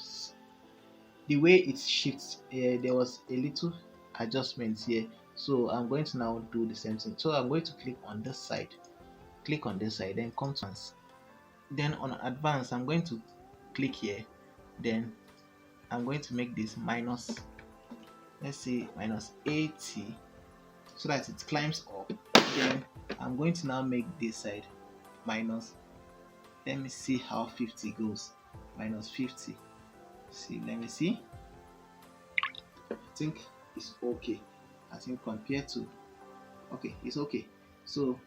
the way it shifts, there was a little adjustment here. So I'm going to now do the same thing. So I'm going to click on this side, then come to advanced. Then on advanced, I'm going to click here, then I'm going to make this minus, let's say minus 80, so that it climbs up. Then I'm going to now make this side minus, let me see how 50 goes, minus 50. See, let me see. I think it's okay. I think compared to, okay, it's okay. So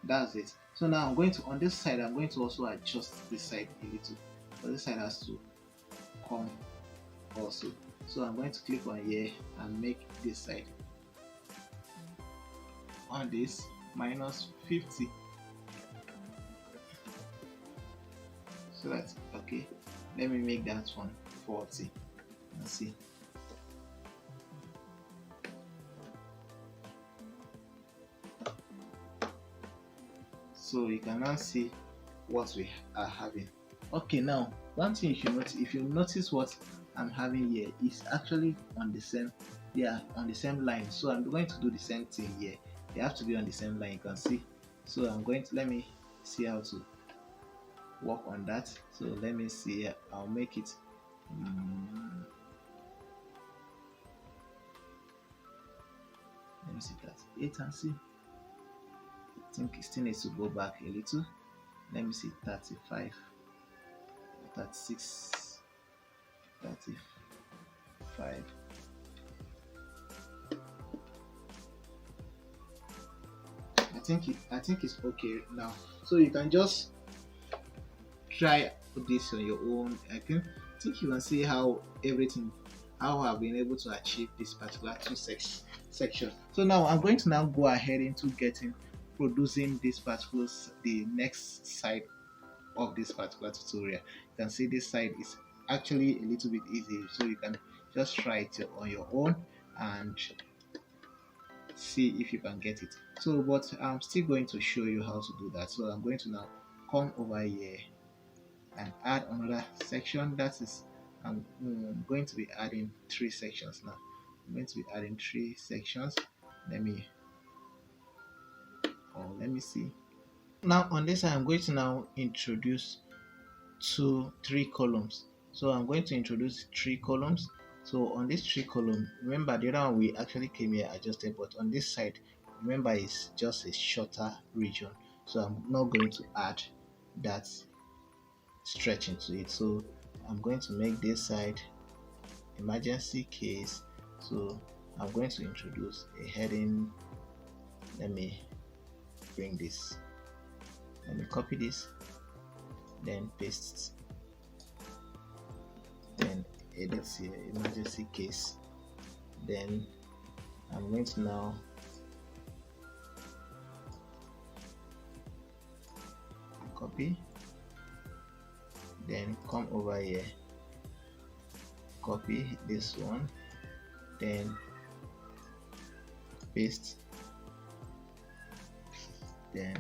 that's it. So now I'm going to, on this side, I'm going to also adjust this side a little, but this side has to come also. So I'm going to click on here and make this side on this minus 50. So that's okay. Let me make that one 40. Let's see. So you can now see what we are having. Okay, now one thing you should notice, if you notice what I'm having here is actually on the same, they are on the same line. So I'm going to do the same thing here. They have to be on the same line, you can see. So I'm going to, let me see how to work on that. So let me see, I'll make it let me see that 8 and see. I think it still needs to go back a little. Let me see 35, 36, 35. I think it's okay now. So you can just try this on your own. I think you can see how I've been able to achieve this particular section. So now I'm going to now go ahead into producing this particular, the next side of this particular tutorial. You can see this side is actually a little bit easy, so you can just try it on your own and see if you can get it. So but I'm still going to show you how to do that. So I'm going to now come over here and add another section. That is, I'm going to be adding 3 sections now. I'm going to be adding 3 sections. Let me see. Now on this side, I'm going to now introduce 3 columns. So I'm going to introduce 3 columns. So on this 3 column, remember the other one we actually came here adjusted, but on this side, remember it's just a shorter region. So I'm not going to add that stretch into it. So I'm going to make this side emergency case. So I'm going to introduce a heading. Let me bring this. Let me copy this, then paste, then edit here, emergency case. Then I'm going to now copy, then come over here, copy this one, then paste, then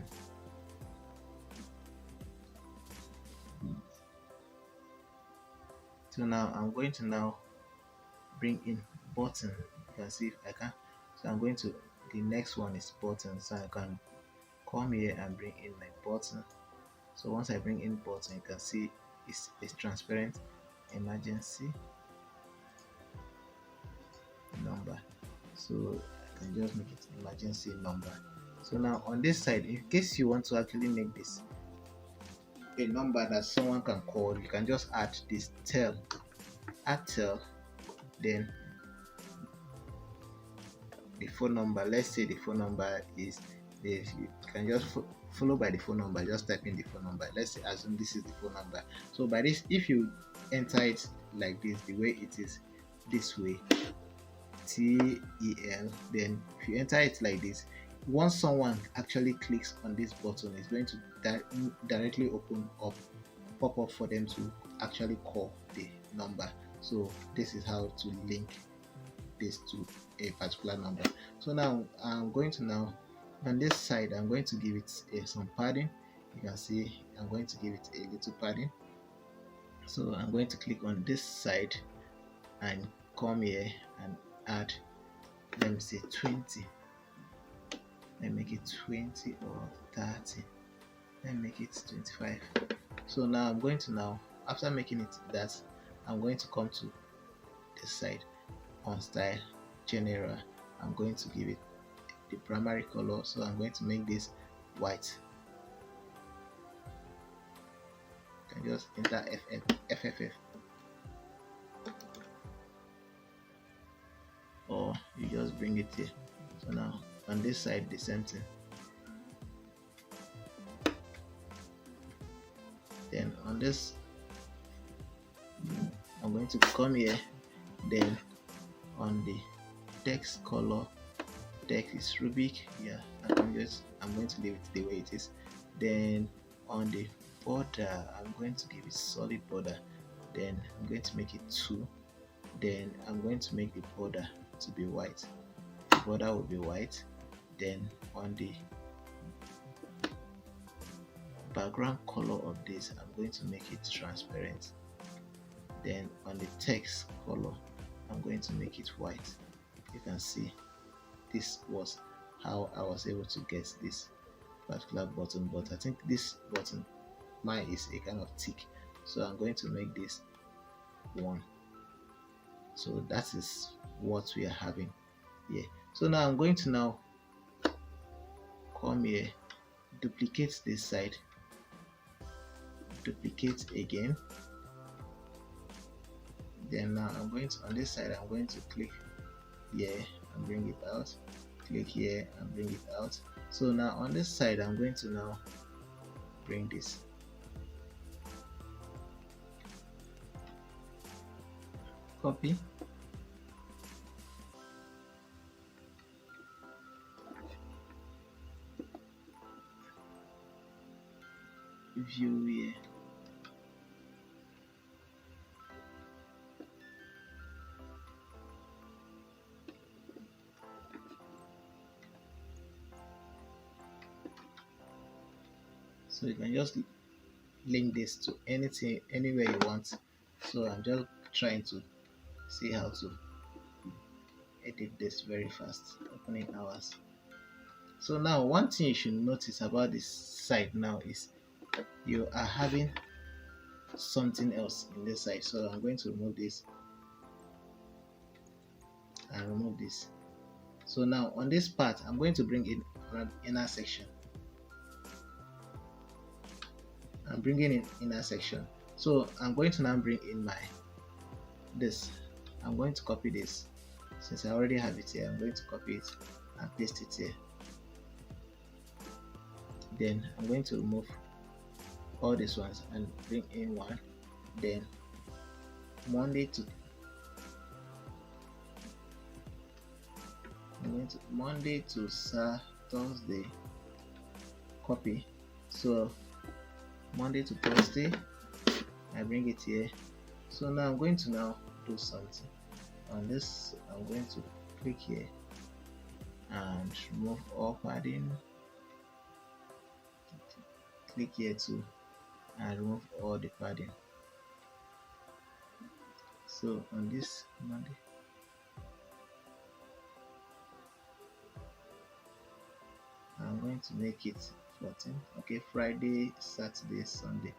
So now I'm going to now bring in button. You can see if I can. So I'm going to, the next one is button, so I can come here and bring in my button. So once I bring in button, you can see it's transparent. Emergency number, so I can just make it emergency number. So now on this side, in case you want to actually make this a number that someone can call, you can just add this add tel, then the phone number. Let's say the phone number is this, you can just follow by the phone number, just type in the phone number. Let's say assume this is the phone number. So by this, if you enter it like this, the way it is this way, TEL, then if you enter it like this, once someone actually clicks on this button, it's going to directly pop up for them to actually call the number. So this is how to link this to a particular number. So now I'm going to, now on this side, I'm going to give it some padding. You can see I'm going to give it a little padding. So I'm going to click on this side and come here and add, let me say 20. Let me make it 20 or 30. Let me make it 25. So now I'm going to, now after making it that, I'm going to come to this side on style general. I'm going to give it the primary color, so I'm going to make this white. You can just enter FFF, or you just bring it here. So now on this side, the same thing. Then on this, I'm going to come here, then on the text color, text is Rubik, yeah, I'm going to leave it the way it is. Then on the border, I'm going to give it solid border, then I'm going to make it 2, then I'm going to make the border to be white. The border will be white. Then on the background color of this, I'm going to make it transparent. Then on the text color, I'm going to make it white. You can see this was how I was able to get this particular button, but I think this button, mine is a kind of tick, so I'm going to make this 1. So that is what we are having here. So now I'm going to now come here, duplicate this side, duplicate again. Then now I'm going to, on this side, I'm going to click here and bring it out, click here and bring it out. So now on this side, I'm going to now bring this, copy, view here, so you can just link this to anything, anywhere you want. So I'm just trying to see how to edit this very fast. Opening hours. So now one thing you should notice about this site now is you are having something else in this side. So I'm going to remove this and remove this. So now on this part, I'm going to bring in an inner section. I'm bringing in inner section. So I'm going to now bring in my this. I'm going to copy this. Since I already have it here, I'm going to copy it and paste it here. Then I'm going to remove all these ones and bring in one. Then Monday to Thursday, copy. So Monday to Thursday, I bring it here. So now I'm going to now do something on this. I'm going to click here and remove all padding, click here too and remove all the padding. So on this Monday, I'm going to make it 14. Okay, Friday, Saturday, Sunday.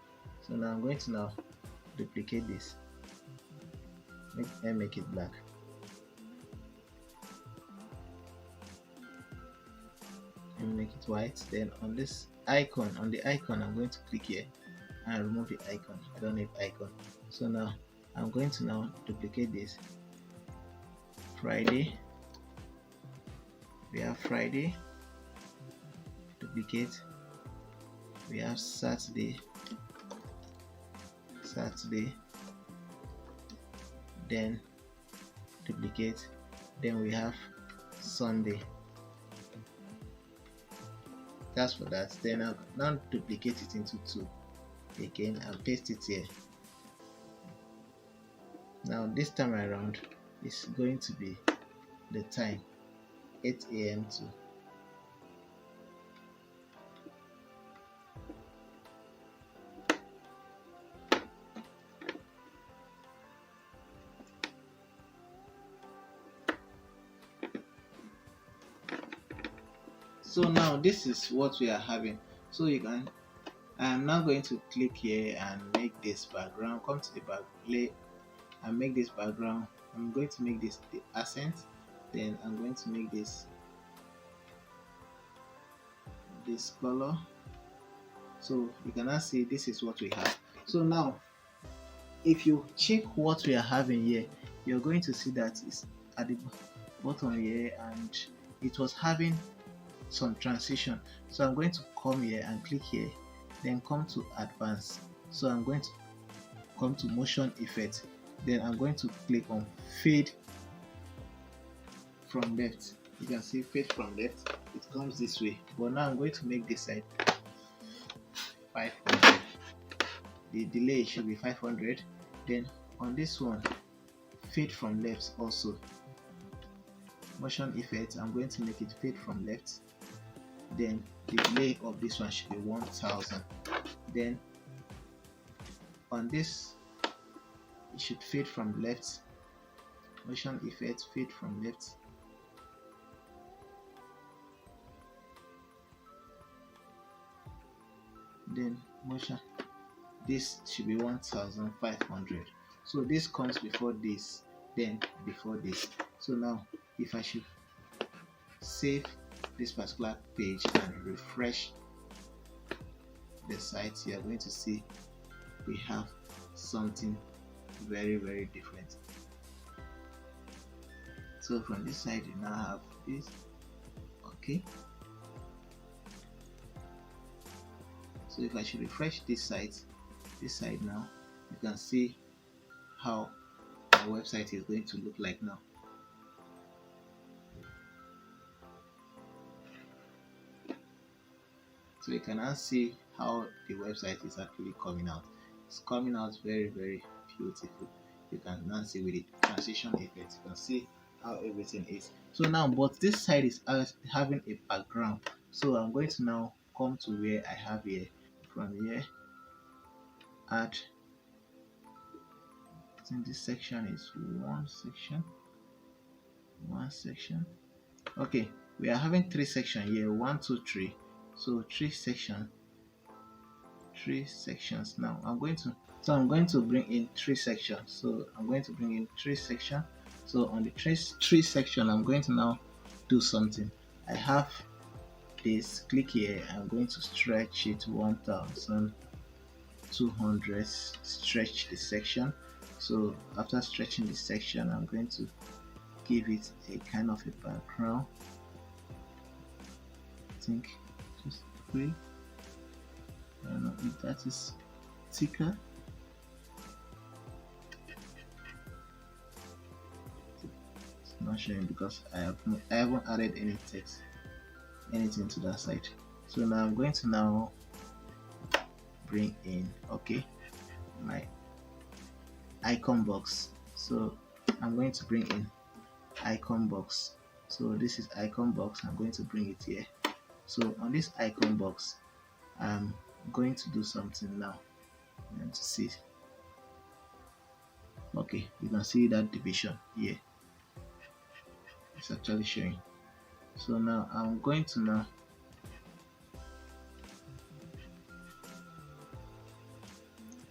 So now I'm going to now duplicate this and make it black. And make it white. Then on this icon, on the icon, I'm going to click here and remove the icon. I don't need icon. So now I'm going to now duplicate this. Friday, we have Friday, duplicate. We have Saturday, then duplicate. Then we have Sunday. That's for that. Then I'll now duplicate it into 2 again and paste it here. Now this time around it's going to be the time 8 a.m. to So now this is what we are having. So you can, I'm now going to click here and make this background. Come to the back, play and make this background. I'm going to make this the accent. Then I'm going to make this color. So you can now see this is what we have. So now if you check what we are having here, you're going to see that it's at the bottom here and it was having some transition. So I'm going to come here and click here, then come to advanced. So I'm going to come to motion effect, then I'm going to click on fade from left. You can see fade from left, it comes this way, but now I'm going to make this side 500. The delay should be 500. Then on this one, fade from left also, motion effect, I'm going to make it fade from left. Then the delay of this one should be 1000. Then on this it should fade from left, motion effect, fade from left. Then motion, this should be 1500. So this comes before this, then before this. So now if I should save this particular page and refresh the site, you are going to see we have something very different. So from this side you now have this. Okay, so if I should refresh this side now, you can see how our website is going to look like now. So you can now see how the website is actually coming out. It's coming out very beautiful. You can now see with the transition effect, you can see how everything is. So now, but this side is having a background. So I'm going to now come to where I have here. From here, add. I think this section is one section. Okay, we are having 3 sections here, 1, 2, 3. So 3 sections. Now I'm going to bring in 3 sections. So I'm going to bring in 3 sections. So on the 3 section, I'm going to now do something. I have this, click here, I'm going to stretch it 1200, stretch the section. So after stretching the section, I'm going to give it a kind of a background. I think just 3. I don't know if that is thicker. It's not showing because I haven't added any text, anything to that side. So now I'm going to now bring in, okay, my icon box. So I'm going to bring in icon box. So this is icon box. I'm going to bring it here. So on this icon box, I'm going to do something now. I'm going to see. Okay, you can see that division here. It's actually showing. So now I'm going to now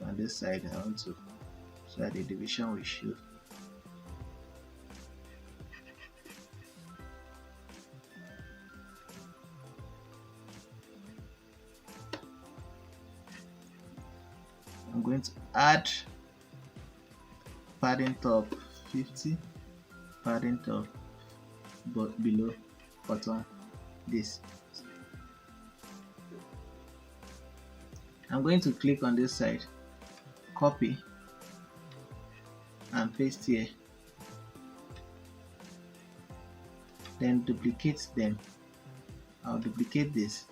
on this side. I want to so that the division will show. I'm going to add padding top 50, padding top but below bottom this. I'm going to click on this side, copy and paste here, then duplicate them. I'll duplicate this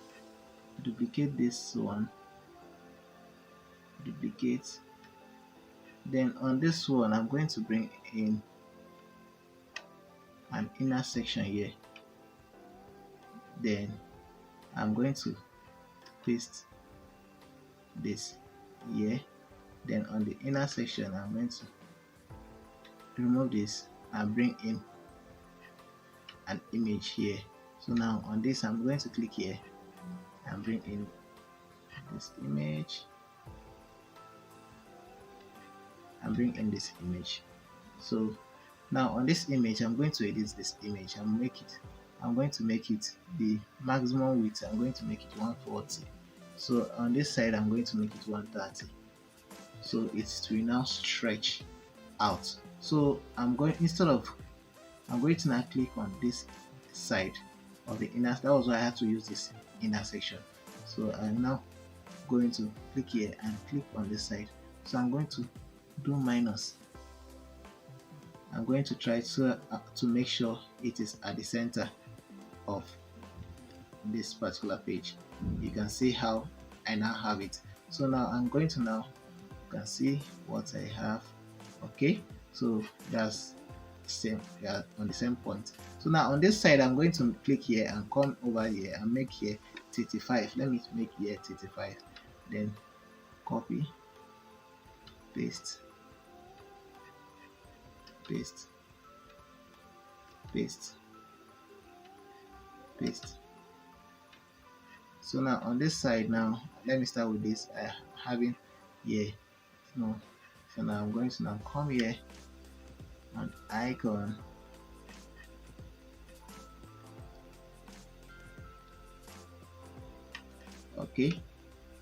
one, duplicate. Then on this one I'm going to bring in an inner section here, then I'm going to paste this here. Then on the inner section I'm going to remove this and bring in an image here. So now on this I'm going to click here and bring in this image and bring in this image. So now on this image I'm going to edit this image and I'm going to make it the maximum width. I'm going to make it 140. So on this side I'm going to make it 130, so it will now stretch out. So I'm going to now click on this side of the inner. That was why I had to use this inner section. So I'm now going to click here and click on this side. So I'm going to do minus. I'm going to try to make sure it is at the center of this particular page. You can see how I now have it. So now I'm going to you can see what I have. Okay, so that's same, yeah, on the same point. So now on this side I'm going to click here and come over here and make here 35. Let me make here 35, then copy, paste, paste, paste, paste. So now on this side, now let me start with this having here. So now I'm going to now come here and icon, okay,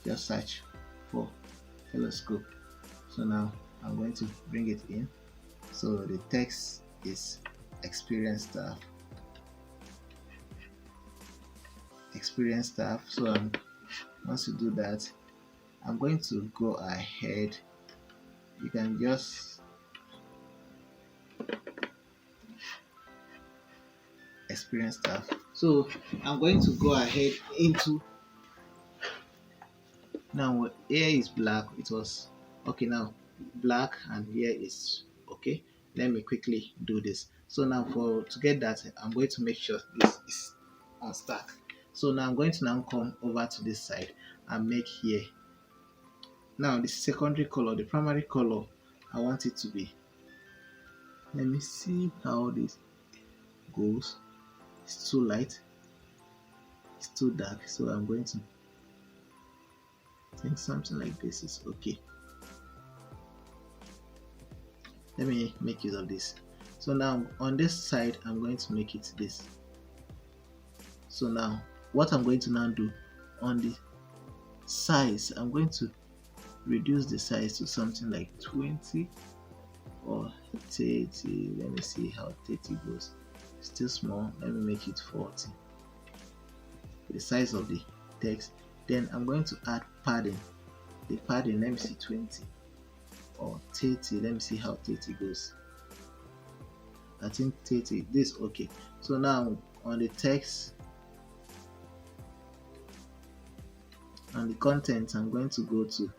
just search for telescope. So now I'm going to bring it in. So the text is experienced staff. So once you do that, I'm going to go ahead. You can just experienced staff. So I'm going to go ahead into now. Here is black. It was okay. Now black and here is okay. Let me quickly do this. So now to get that, I'm going to make sure this is on stack. So now I'm going to now come over to this side and make here. Now the secondary color, the primary color, I want it to be. Let me see how this goes. It's too light. It's too dark. So I'm going to think something like this is okay. Let me make use of this. So now on this side I'm going to make it this. So now what I'm going to now do on the size, I'm going to reduce the size to something like 20 or 30. Let me see how 30 goes. Still small. Let me make it 40. The size of the text. Then I'm going to add padding. The padding, let me see, 20 or 30. Let me see how 30 goes. I think 30. This okay. So now on the text, on the content, I'm going to go to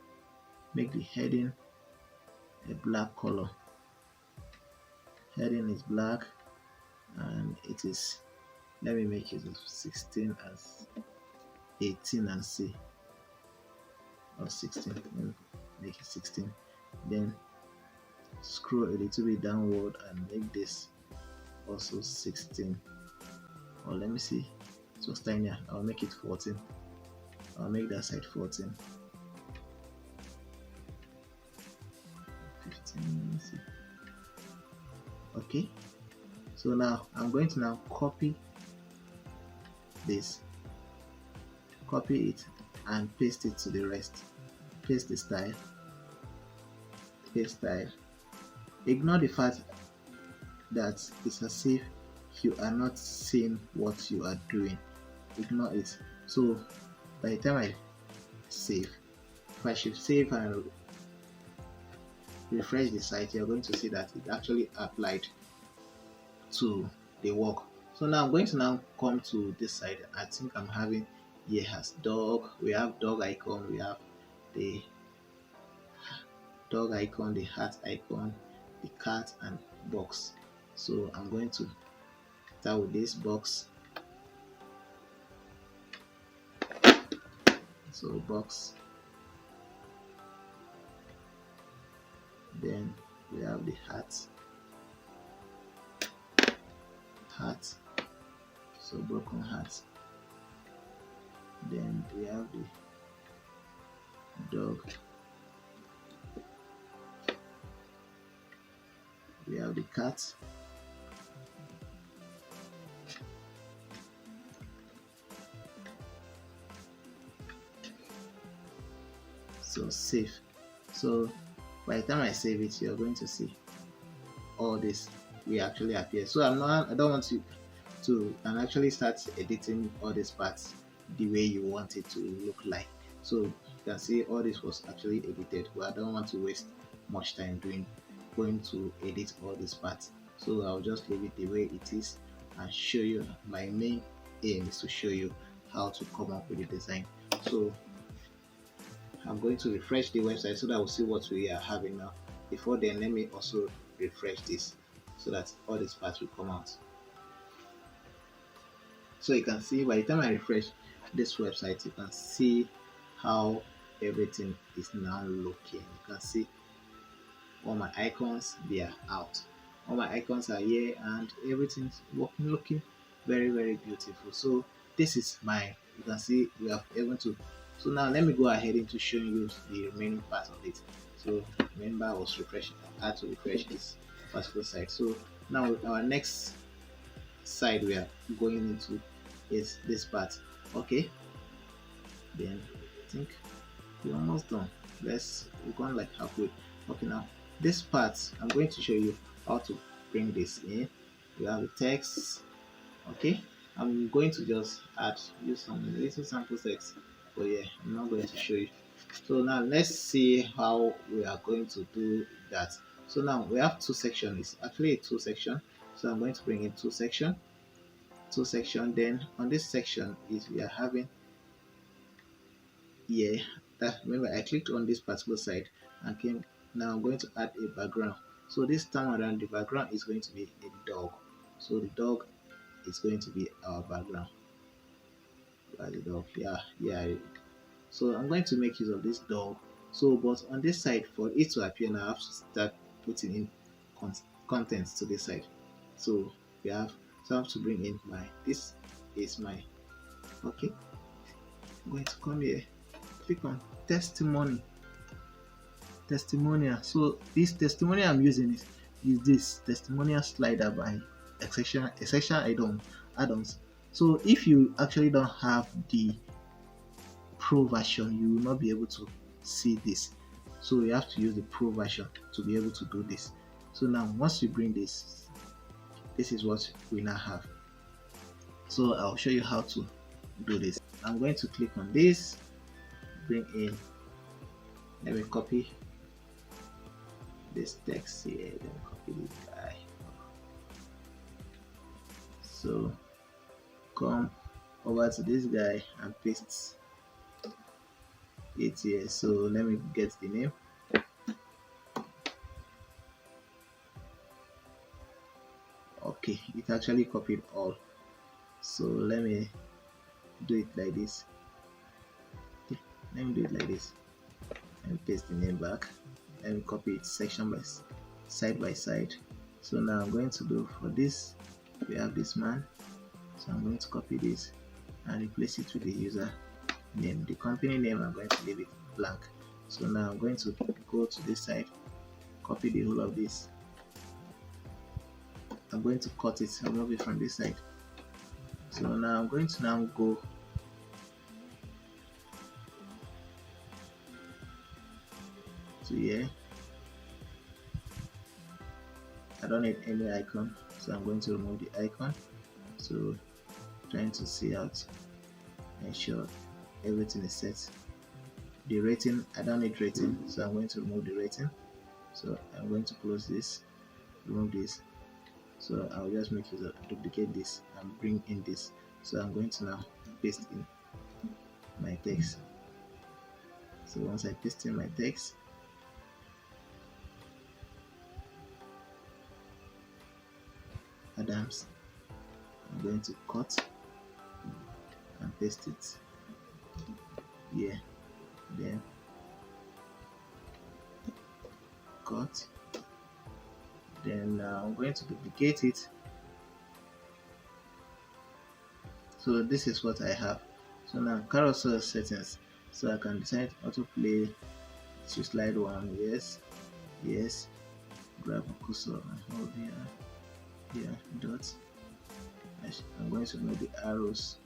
make the heading a black color. Heading is black and it is, let me make it 16 as 18 and C, or 16. Let me make it 16. Then scroll a little bit downward and make this also 16, or let me see, it was tinier. I'll make it 14. I'll make that side 14, 15, let me see. Okay, so now I'm going to now copy this, copy it and paste it to the rest. Paste the style, paste style. Ignore the fact that it's as if you are not seeing what you are doing. Ignore it. So by the time I save, if I should save and refresh the site, you're going to see that it actually applied to the work. So now I'm going to now come to this side. I think I'm having here has dog. We have dog icon. We have the dog icon, the heart icon, the cat, and box. So I'm going to start with this box. So box. Then we have the heart, so broken heart. Then we have the dog, we have the cat, so save. So by the time I save it, you're going to see all this will actually appear. So I don't want to actually start editing all these parts the way you want it to look like. So you can see all this was actually edited, but I don't want to waste much time going to edit all these parts. So I'll just leave it the way it is and show you. My main aim is to show you how to come up with the design. So I'm going to refresh the website so that we'll see what we are having now. Before then, let me also refresh this so that all these parts will come out. So you can see by the time I refresh this website, you can see how everything is now looking. You can see all my icons, they are out. All my icons are here and everything's looking very, very beautiful. So this is you can see we have able to. So now let me go ahead into showing you the remaining part of it. So remember I was refreshing, I had to refresh this particular site. So now our next side we are going into is this part. Okay, then I think we're almost done. We're going like halfway. Okay, now this part I'm going to show you how to bring this in. We have the text. Okay, I'm going to just use some little sample text, but yeah, I'm not going to show you. So now let's see how we are going to do that. So now we have two sections. It's actually a two section. So I'm going to bring in two section. Then on this section is we are having here that remember I clicked on this particular side and came. Now I'm going to add a background. So this time around the background is going to be a dog. So the dog is going to be our background. The dog, yeah. So I'm going to make use of this dog. So but on this side, for it to appear now, I have to start putting in contents to this side. So we have, so I have to bring in this is my, okay, I'm going to come here, click on testimonial. So this testimonial I'm using is this testimonial slider by Essential add-ons. So if you actually don't have the pro version, you will not be able to see this. So you have to use the pro version to be able to do this. So now once you bring this is what we now have. So I'll show you how to do this. I'm going to click on this, bring in, let me copy this text here, then copy this guy. So come over to this guy and paste it here. So let me get the name. Okay, it actually copied all. So let me do it like this. Okay, let me do it like this. Let me paste the name back. Let me copy it section by side by side. So now I'm going to do for this, we have this man, so I'm going to copy this and replace it with the user name. The company name I'm going to leave it blank. So now I'm going to go to this side, copy the whole of this. I'm going to cut it, remove it from this side. So now I'm going to now go to here. I don't need any icon, so I'm going to remove the icon. So trying to see out, make sure everything is set. The rating, I don't need rating, so I'm going to remove the rating. So I'm going to close this, remove this. So I'll just make use of duplicate this and bring in this. So I'm going to now paste in my text. So once I paste in my text, Adams, I'm going to cut and paste it here, then cut, then I'm going to duplicate it. So this is what I have. So now carousel settings, so I can decide autoplay to slide one, yes, yes, grab a cursor and hold here, dot. I'm going to move the arrows.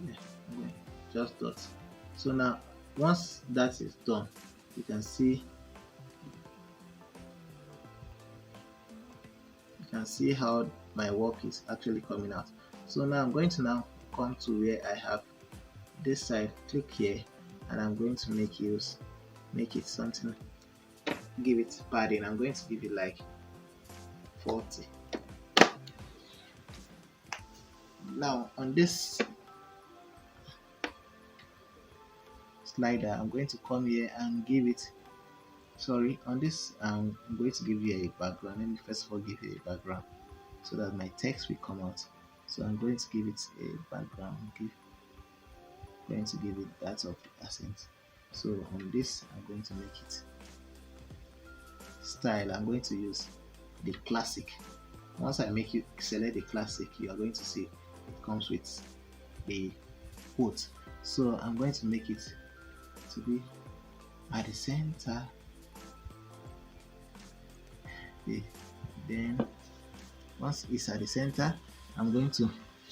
Yeah, okay, just dot. So now once that is done, you can see how my work is actually coming out. So now I'm going to now come to where I have this side, click here, and I'm going to make it something, give it padding. I'm going to give it like 40. Now on this slider, I'm going to come here and give it, sorry, on this I'm going to give you a background. Let me first of all give you a background so that my text will come out. So I'm going to give it a background, going to give it that of the accent. So on this I'm going to make it style. I'm going to use the classic. Once I make you select the classic, you are going to see it comes with a quote. So I'm going to make it to be at the center. Okay. Then once it's at the center, I'm going to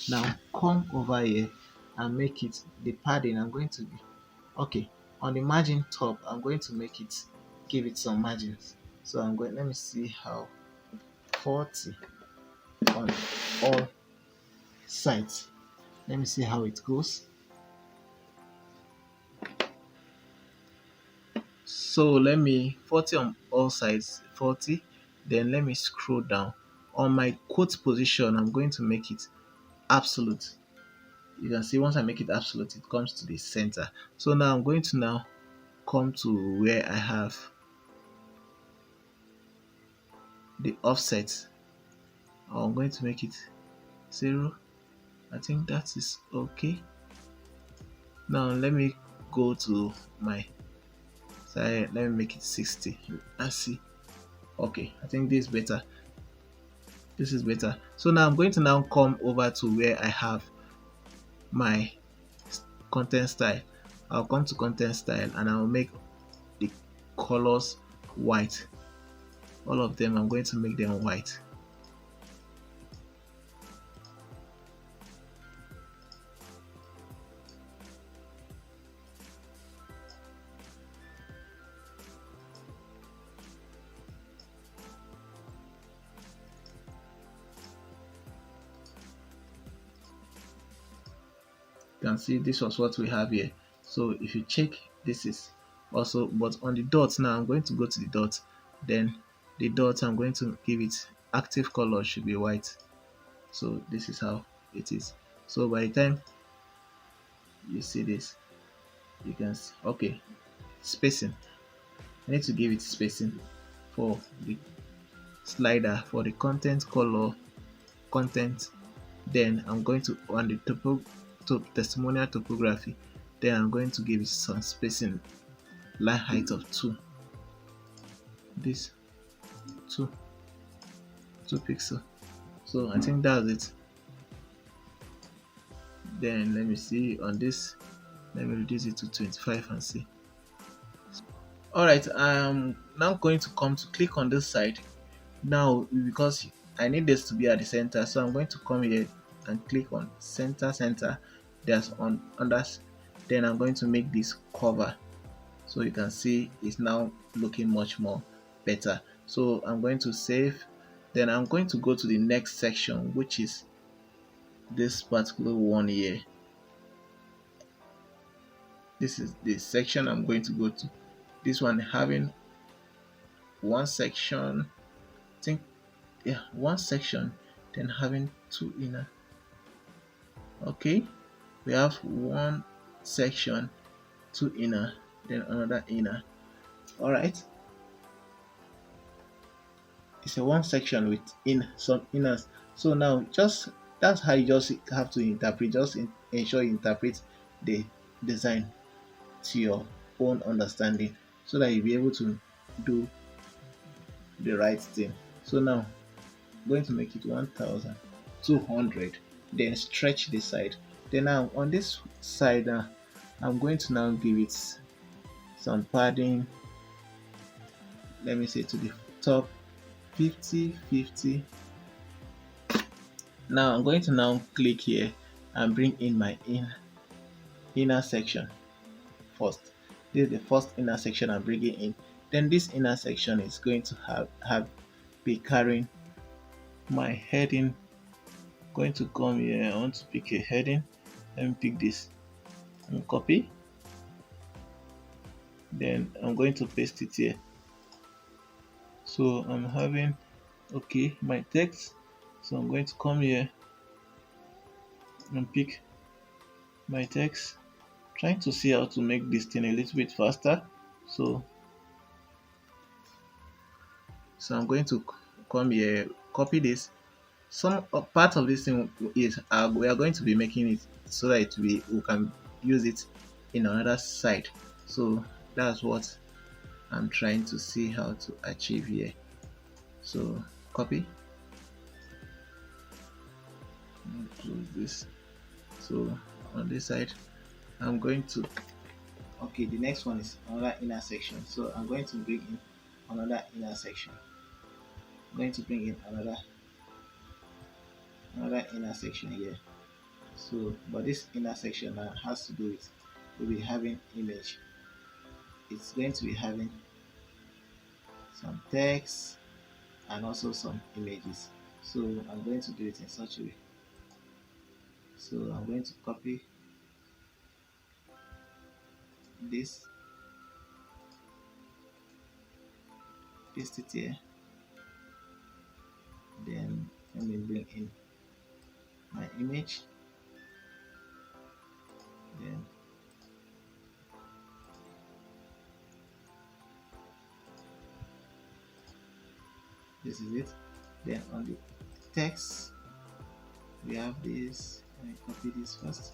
now come over here and make it the padding. I'm going to be okay on the margin top. I'm going to make it, give it some margins. So I'm going, let me see how 40 on all sides. Let me see how it goes. So let me 40 on all sides, 40. Then let me scroll down. On my quote position, I'm going to make it absolute. You can see once I make it absolute, it comes to the center. So now I'm going to now come to where I have the offset. I'm going to make it 0. I think that is okay. Now let me go to my side. Let me make it 60. Let's see. Okay, I think this is better. This is better. So now I'm going to now come over to where I have my content style. I'll come to content style and I'll make the colors white. All of them, I'm going to make them white. You can see this was what we have here. So if you check, this is also, but on the dots now, I'm going to go to the dot. Then the dot, I'm going to give it active color should be white. So this is how it is. So by the time you see this, you can see, okay, spacing. I need to give it spacing for the slider for the content color content. Then I'm going to on the testimonial topography. Then I'm going to give it some spacing, line height of 2. This 2 pixel. So I think that's it. Then let me see on this. Let me reduce it to 25 and see. Alright, I'm now going to come to click on this side. Now, because I need this to be at the center, so I'm going to come here and click on center. There's on this. Then I'm going to make this cover, so you can see it's now looking much more better. So I'm going to save. Then I'm going to go to the next section, which is this particular one here. This is the section I'm going to go to. This one having one section, I think, yeah, one section, then having 2 inner. Okay, we have one section, 2 inner, then another inner. All right, it's a one section with some inners. So now just that's how you just have to interpret. Just ensure you interpret the design to your own understanding, so that you'll be able to do the right thing. So now I'm going to make it 1200, then stretch this side. Then now on this side, I'm going to now give it some padding. Let me say to the top 50. Now I'm going to now click here and bring in my inner section first. This is the first inner section I'm bringing in. Then this inner section is going to be carrying my heading. Going to come here. I want to pick a heading. Let me pick this and copy. Then I'm going to paste it here. So I'm having my text. So I'm going to come here and pick my text, trying to see how to make this thing a little bit faster. So I'm going to come here, copy this. Some part of this thing is we are going to be making it so that we can use it in another side. So that's what I'm trying to see how to achieve here. So copy, close this. So on this side I'm going to the next one is another inner section. So I'm going to bring in another inner section. I'm going to bring in another inner section here. So but this inner section now has to do with, we'll be having image. It's going to be having some text and also some images. So I'm going to do it in such a way. So I'm going to copy this, paste it here, then let me bring in my image, then this is it. Then on the text we have this. Let me copy this first.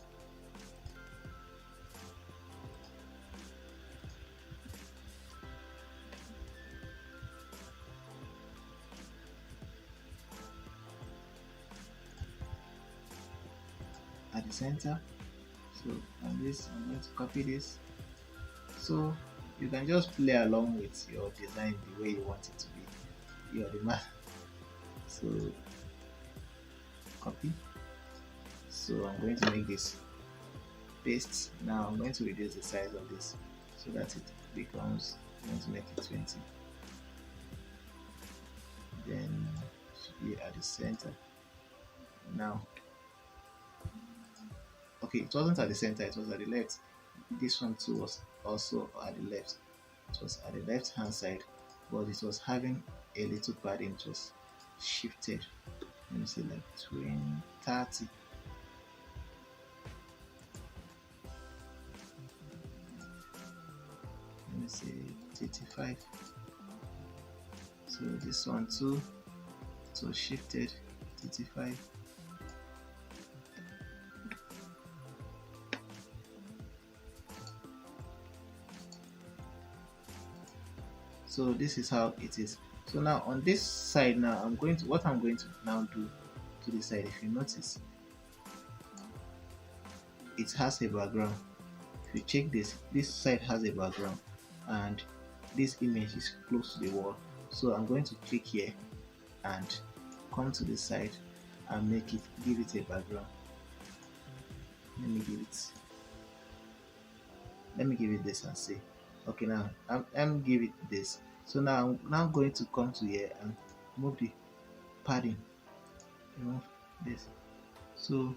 At the center. So on this I'm going to copy this. So you can just play along with your design the way you want it to be. You're the master. So copy. So I'm going to make this paste. Now I'm going to reduce the size of this so that it becomes, I'm going to make it 20. Then it should be at the center. Now it wasn't at the center, it was at the left. This one too was also at the left. It was at the left hand side, but it was having a little padding. It was shifted. Let me say like 30. Let me say 35. So this one too, it was shifted 35. So this is how it is. So now on this side, now I'm going to now do to the side. If you notice, it has a background. If you check this side has a background, and this image is close to the wall. So I'm going to click here and come to this side and give it a background. Let me give it this and see. Okay, now I'm give it this. So now I'm now going to come to here and move the padding. Remove this. So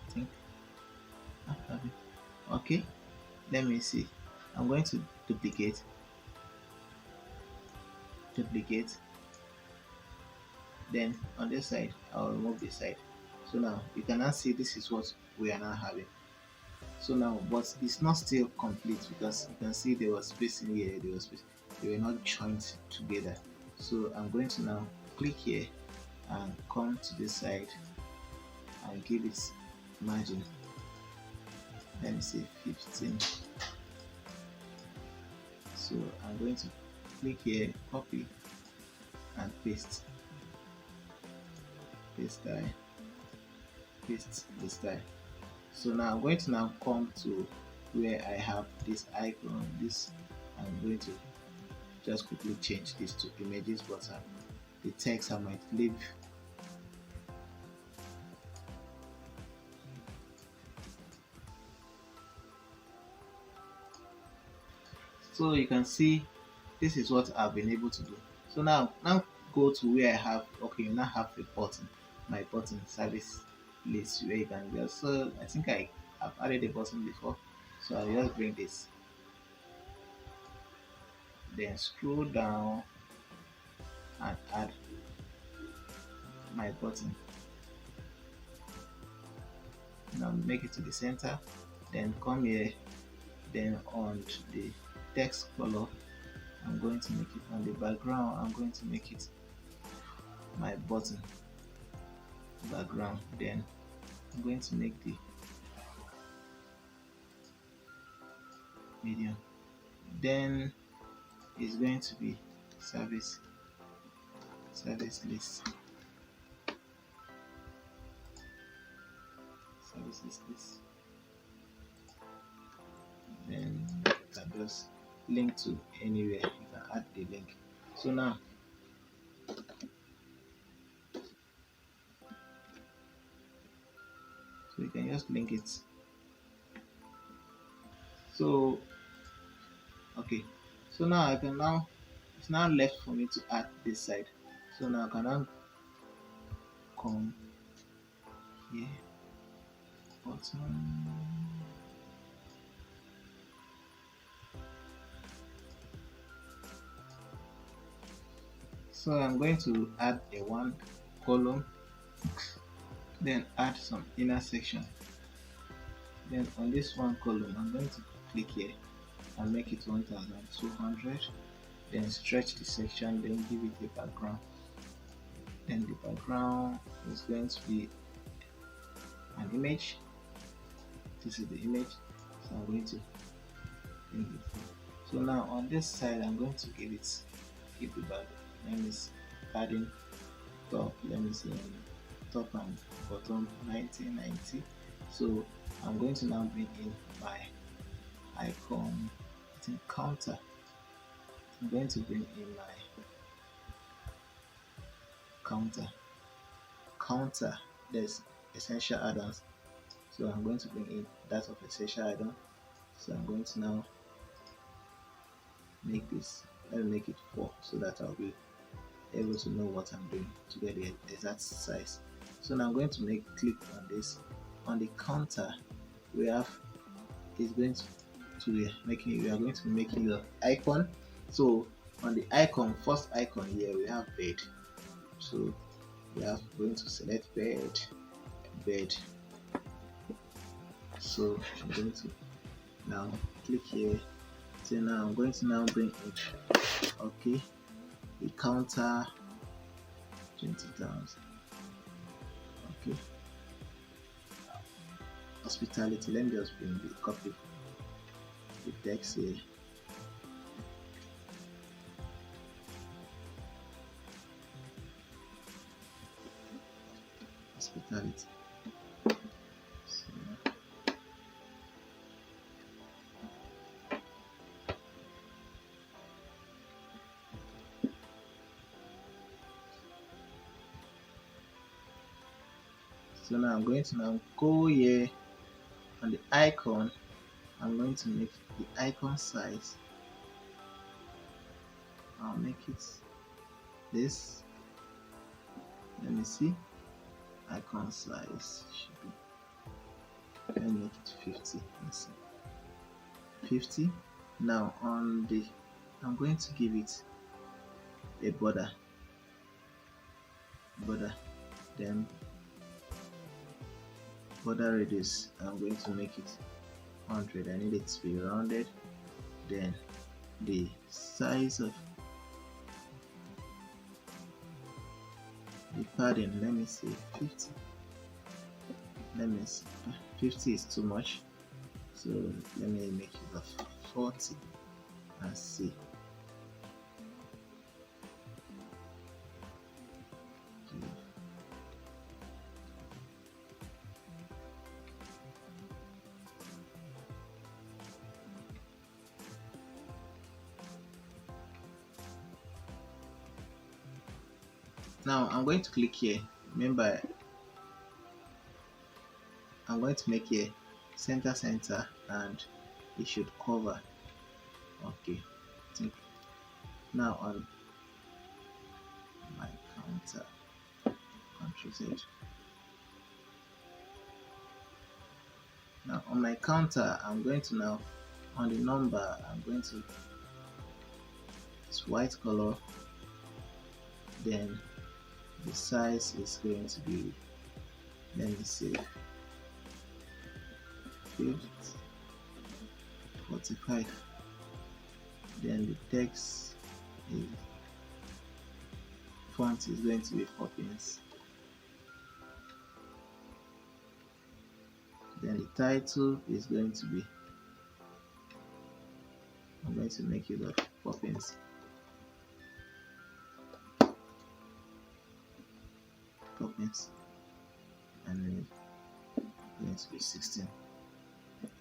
I think I have it. Okay, let me see. I'm going to duplicate, then on this side I'll remove this side. So now you can now see this is what we are now having. So now, but it's not still complete because you can see there was space in here, they were not joined together. So I'm going to now click here and come to this side and give it margin. Let me say 15. So I'm going to click here, copy and paste this style. So now I'm going to now come to where I have this icon. I'm going to just quickly change this to images, but the text I might leave. So you can see this is what I've been able to do. So now go to where I have, okay, you now have a button, my button service list, where you can just, so I think I've added a button before, so I'll just bring this, then scroll down and add my button. Now make it to the center, then come here, then on the text color I'm going to make it, on the background I'm going to make it my button background, then I'm going to make the medium, then it's going to be service list, then you can just link to anywhere, you can add the link. So now you can just link it. So okay, so now it's now left for me to add this side. So now I can now come here, button, so I'm going to add a one column, then add some inner section, then on this one column I'm going to click here and make it 1200, then stretch the section, then give it a background, then the background is going to be an image. This is the image, so I'm going to bring it. So now on this side I'm going to give the back, let me see, padding top, let me see, top and bottom 1990. So I'm going to now bring in my icon, I think counter. I'm going to bring in my counter. There's essential add-ons, so I'm going to bring in that of essential add-on. So I'm going to now make this, let me make it 4 so that I'll be able to know what I'm doing to get the exact size. So now I'm going to click on this. On the counter we have is going to be making, we are going to be making the icon. So on the icon, first icon here we have bed. So we are going to select bed. So I'm going to now click here So now I'm going to now bring it. Okay, the counter 20,000. Okay, hospitality. Let me just bring the copy, the text here. Hospitality. So now I'm going to now go here on the icon. I'm going to make the icon size. I'll make it this. Let me see. Icon size should be. Let me make it 50. Let's see. 50. Now on the, I'm going to give it a border. Then border radius. I'm going to make it 100. I need it to be rounded. Then the size of the padding, let me say 50. Let me see, 50 is too much, so let me make it of 40 and see. Now I'm going to click here. Remember, I'm going to make here center and it should cover. Okay, now on my counter, Ctrl Z. Now on my counter, I'm going to now on the number, I'm going to, it's white color. Then the size is going to be, let me see, 45. Then the text is, font is going to be 4 pins. Then the title is going to be, I'm going to make it of 4 pins. And then it's going to be 16.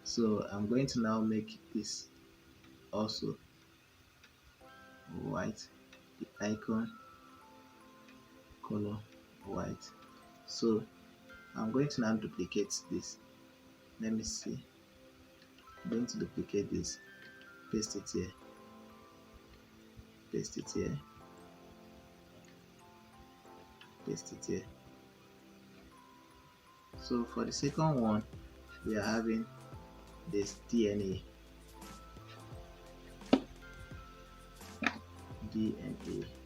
So I'm going to now make this also white, the icon color white. So I'm going to now duplicate this. Let me see. I'm going to duplicate this, paste it here, paste it here, paste it here. So for the second one, we are having this DNA.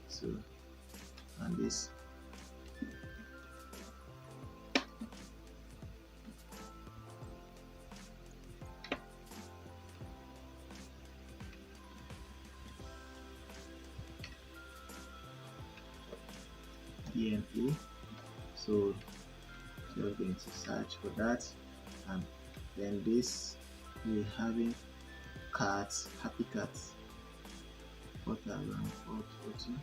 So and this DNA. So we're going to search for that, and then this we're having cats, happy cats, 4,442.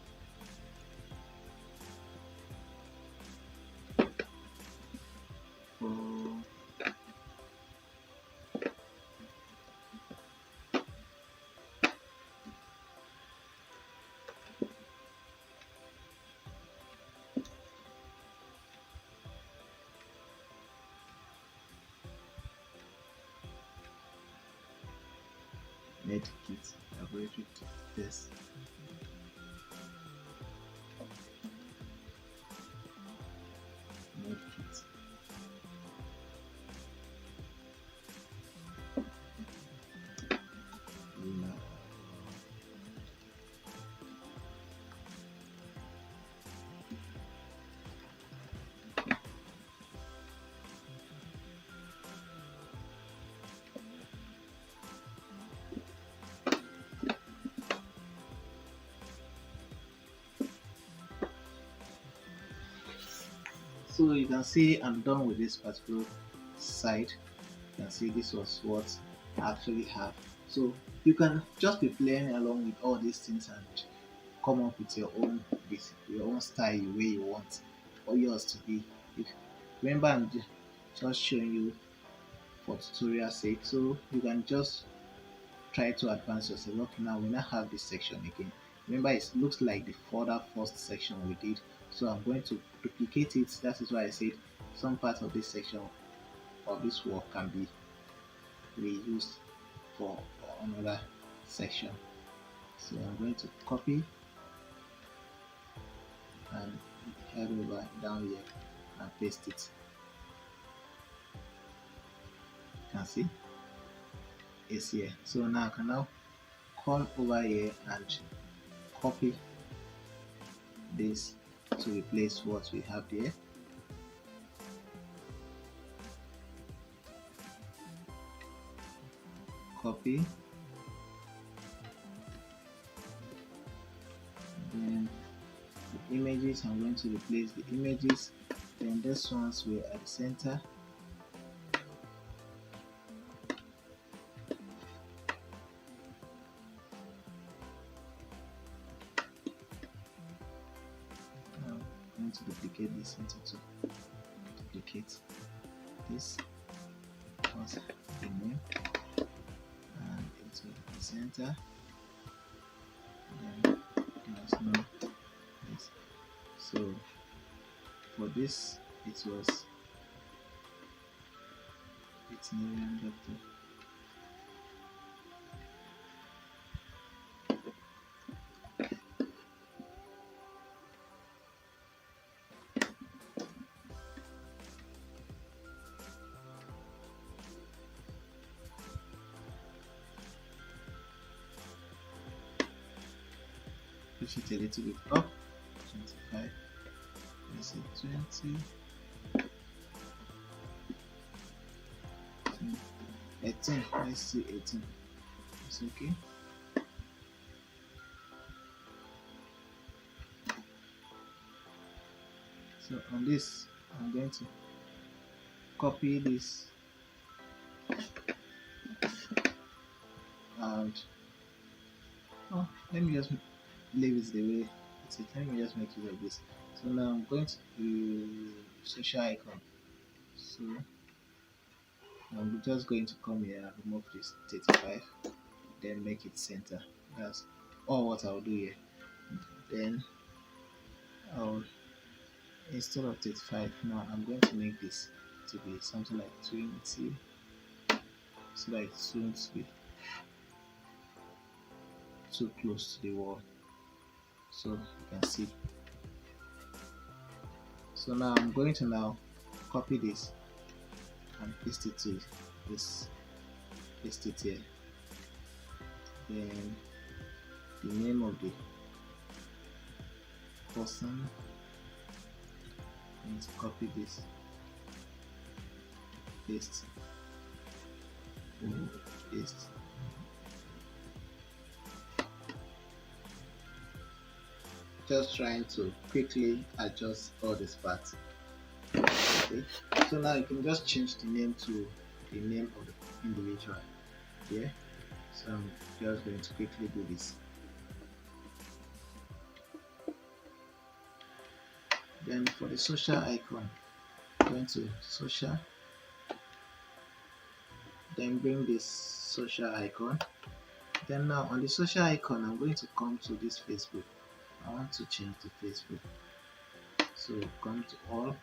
Medkit laboratory test. Medkit. So you can see I'm done with this particular site. You can see this was what I actually have. So you can just be playing along with all these things and come up with your own style, the way you want or yours to be. Remember, I'm just showing you for tutorial sake, so you can just try to advance yourself. Okay, now we now have this section again. Remember, it looks like the further first section we did, so I'm going to duplicate it. That is why I said some part of this section or this work can be reused for another section. So I'm going to copy and head over down here and paste it. You can see it's here. So now I can now come over here and copy this to replace what we have there. Copy, then the images, I'm going to replace the images, then this ones were at the center. Now I'm going to duplicate this into two. Duplicate this was the name and into the center. Then there's no this. So for this it was veterinarian doctor. Push it a little bit up, 25, let's say 20, 18, let's see 18, it's okay. So on this, I'm going to copy this and let me just leave it the way it is. Let me just make it like this. So now I'm going to do social icon. So I'm just going to come here and remove this 35, then make it center. That's all what I'll do here. Then I'll, instead of 35, now I'm going to make this to be something like 20, so that it won't be too close to the wall, so you can see. So now I'm going to now copy this and paste it to this, paste it here. Then the name of the person, I'm going to copy this, paste, paste. Just trying to quickly adjust all these parts. Okay, so now you can just change the name to the name of the individual here. So I'm just going to quickly do this. Then for the social icon, I'm going to social, then bring this social icon. Then now on the social icon, I'm going to come to this Facebook. I want to change to Facebook, so come to all.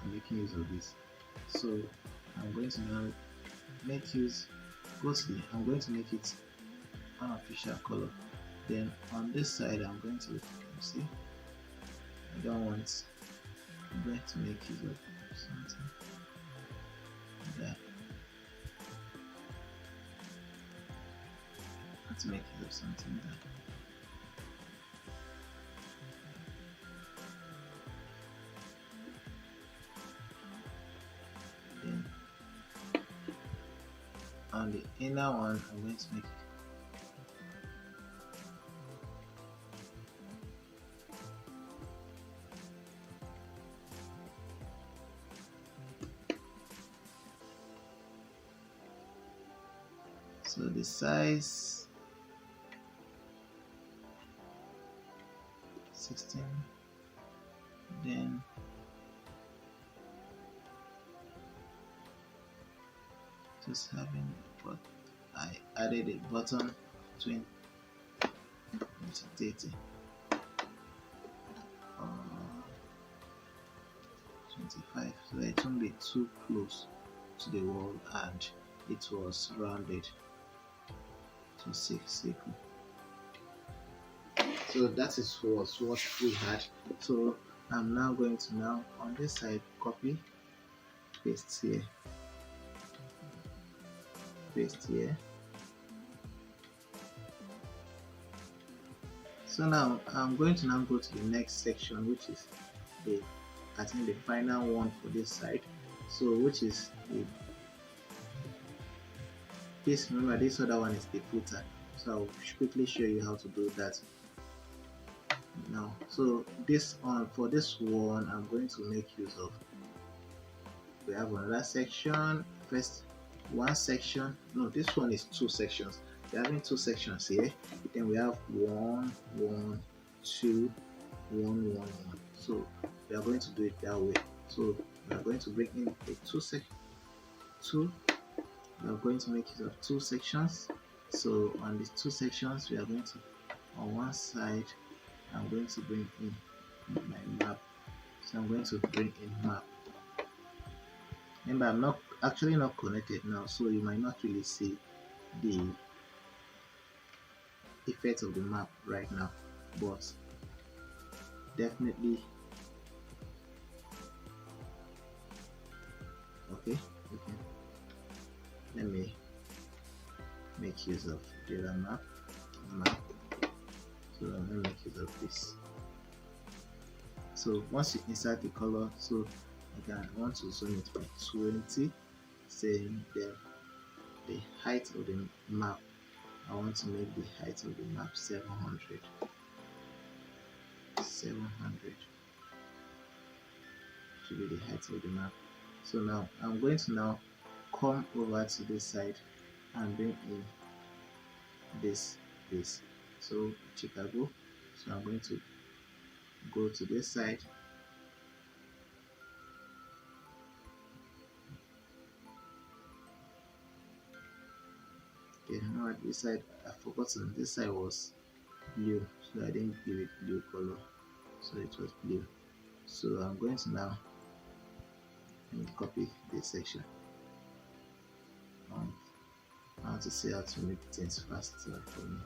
I'm making use of this, so I'm going to now make use, I'm going to make it unofficial color. Then on this side, I'm going to see, I don't want, I'm going to make use of something there. To make use of something there. Then on the inner one, I'm going to make So the size 16, then just having, but I added a button 20, 30, 25, so that it won't be too close to the wall, and it was rounded to 6 circle. So that is what we had. So I'm now going to now on this side copy, paste here, paste here. So now I'm going to now go to the next section, which is the, I think, the final one for this side. So which is the, this, remember this other one is the footer. So I'll quickly show you how to do that now. So this one, for this one, I'm going to make use of, we have another section, first one section, no, this one is 2 sections. We're having 2 sections here, then we have 1 1 2 1 1 1. So we are going to do it that way. So we are going to bring in the 2 we are going to make use of 2 sections. So on these 2 sections, we are going to, on one side, I'm going to bring in my map. So I'm going to bring in map. Remember, I'm not actually not connected now, so you might not really see the effect of the map right now, but definitely okay. Let me make use of the other map. So let me make use of this. So once you insert the color, so again I want to zoom it by 20, saying then the height of the map, I want to make the height of the map 700 should be the height of the map. So now I'm going to now come over to this side and bring in this. So Chicago. So I'm going to go to this side. Okay, now at this side, I've forgotten this side was blue, so I didn't give it blue color, so it was blue. So I'm going to now copy this section. I want to see how to make things faster for me.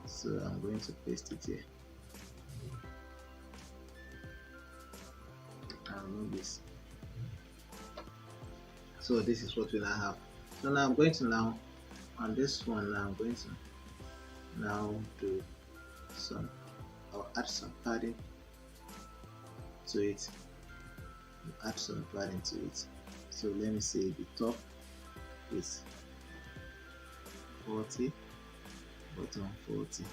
So I'm going to paste it here and remove this. So this is what we now have. So now I'm going to now, on this one, now I'm going to now do some, or add some padding to it. Add some padding to it. So let me say the top is 40, bottom 40.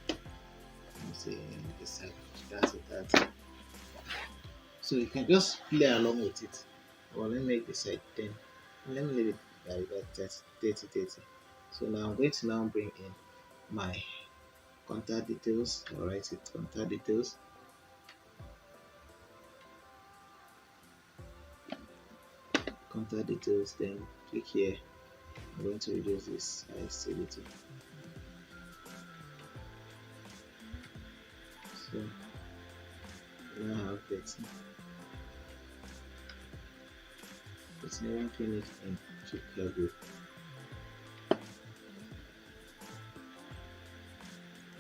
Let me say this side, that's it. So you can just play along with it. Or let me make the side 10. Let me leave it by about 30. So now I'm going to now bring in my contact details. I'll write it contact details. Contact details, then click here. I'm going to reduce this size a little. So now I have veterinary clinic in Chicago.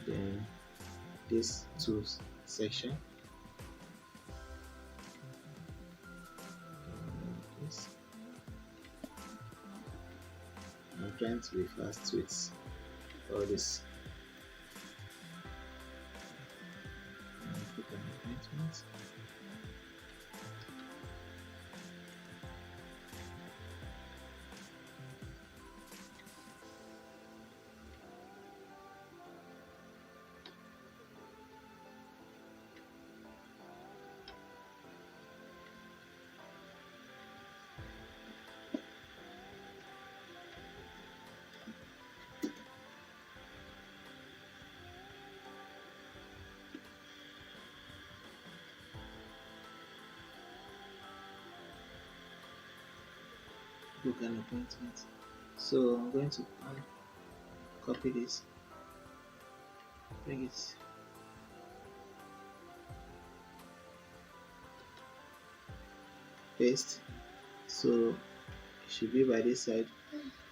Then this tools section. I'm trying to be fast with all this. Click on appointments. book an appointment. So I'm going to copy this, bring it, paste. So it should be by this side.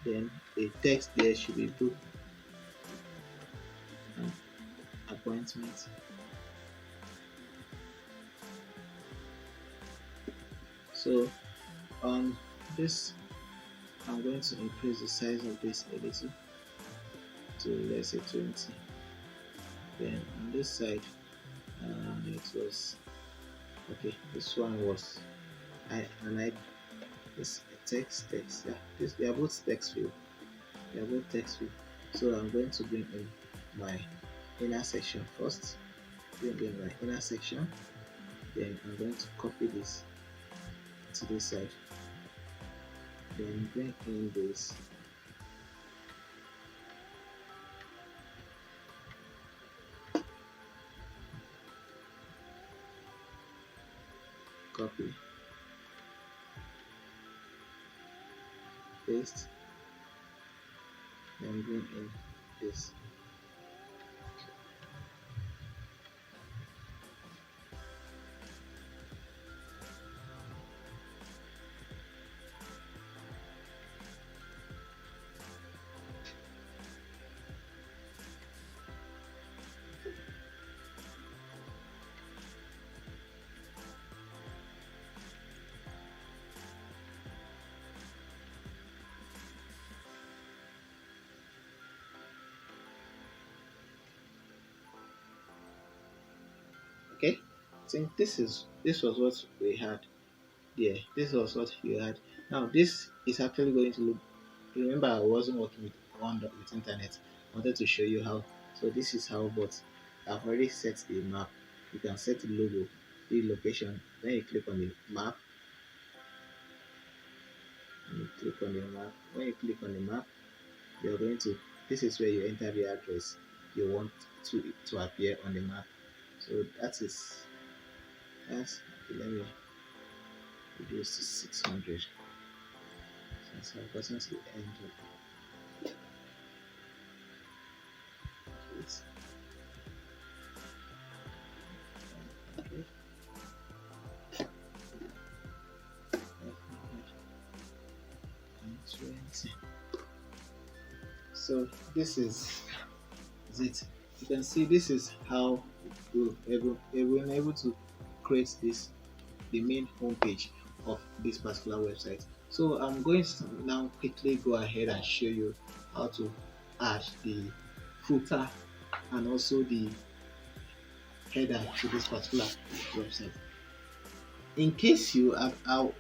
Then the text there should be book an appointment. So on this, I'm going to increase the size of this a little to, let's say, 20. Then on this side, it was okay. This one was I this text, yeah. This, they are both text field. They are both text field. So I'm going to bring in my inner section first. Bring in my inner section. Then I'm going to copy this to this side. Then bring in this. Copy. Paste. Then bring in this. Okay, I think this was what we had there. This was what you had. Now this is actually going to look. Remember, I wasn't working with internet. I wanted to show you how. So this is how, but I've already set the map. You can set the logo, the location. Then you click on the map. And you click on the map. When you click on the map, you're going to. This is where you enter the address you want to appear on the map. So that's okay, let me reduce to 600 since I've gotten to the end of it. Okay. So this is it. You can see this is how we've been able to create the main homepage of this particular website. So I'm going to now quickly go ahead and show you how to add the footer and also the header to this particular website. In case you have, I'm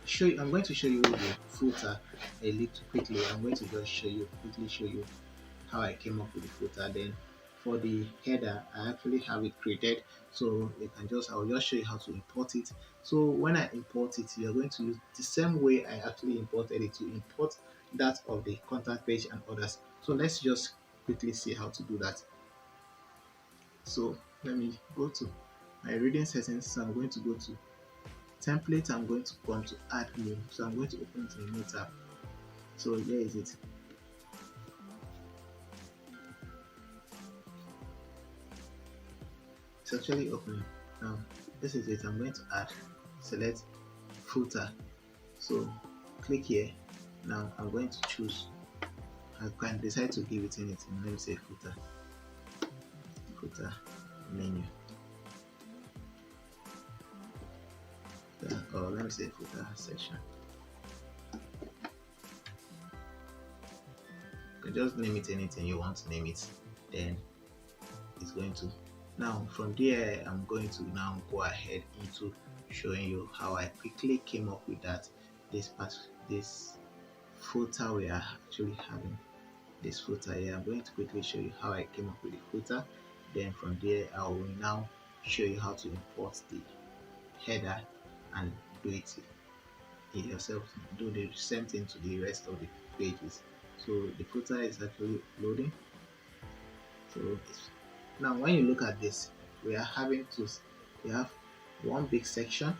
going to show you the footer a little quickly. I'm going to just quickly show you how I came up with the footer. Then for the header, I actually have it created, so I'll just show you how to import it. So when I import it, you're going to use the same way I actually imported it to import that of the contact page and others. So let's just quickly see how to do that. So let me go to my reading settings. So I'm going to go to template. I'm going to come to add new. So I'm going to open it in a new tab. So here is it. It's actually opening. Now this is it. I'm going to add, select footer. So click here. Now I'm going to choose. I can decide to give it anything. Let me say footer menu. Or let me say footer section. You can just name it anything you want to name it. Then it's going to. Now from there, I'm going to now go ahead into showing you how I quickly came up with that. This footer we are actually having. This footer here, I'm going to quickly show you how I came up with the footer. Then from there, I will now show you how to import the header and do it yourself. Do the same thing to the rest of the pages. So the footer is actually loading. So now when you look at this, we have one big section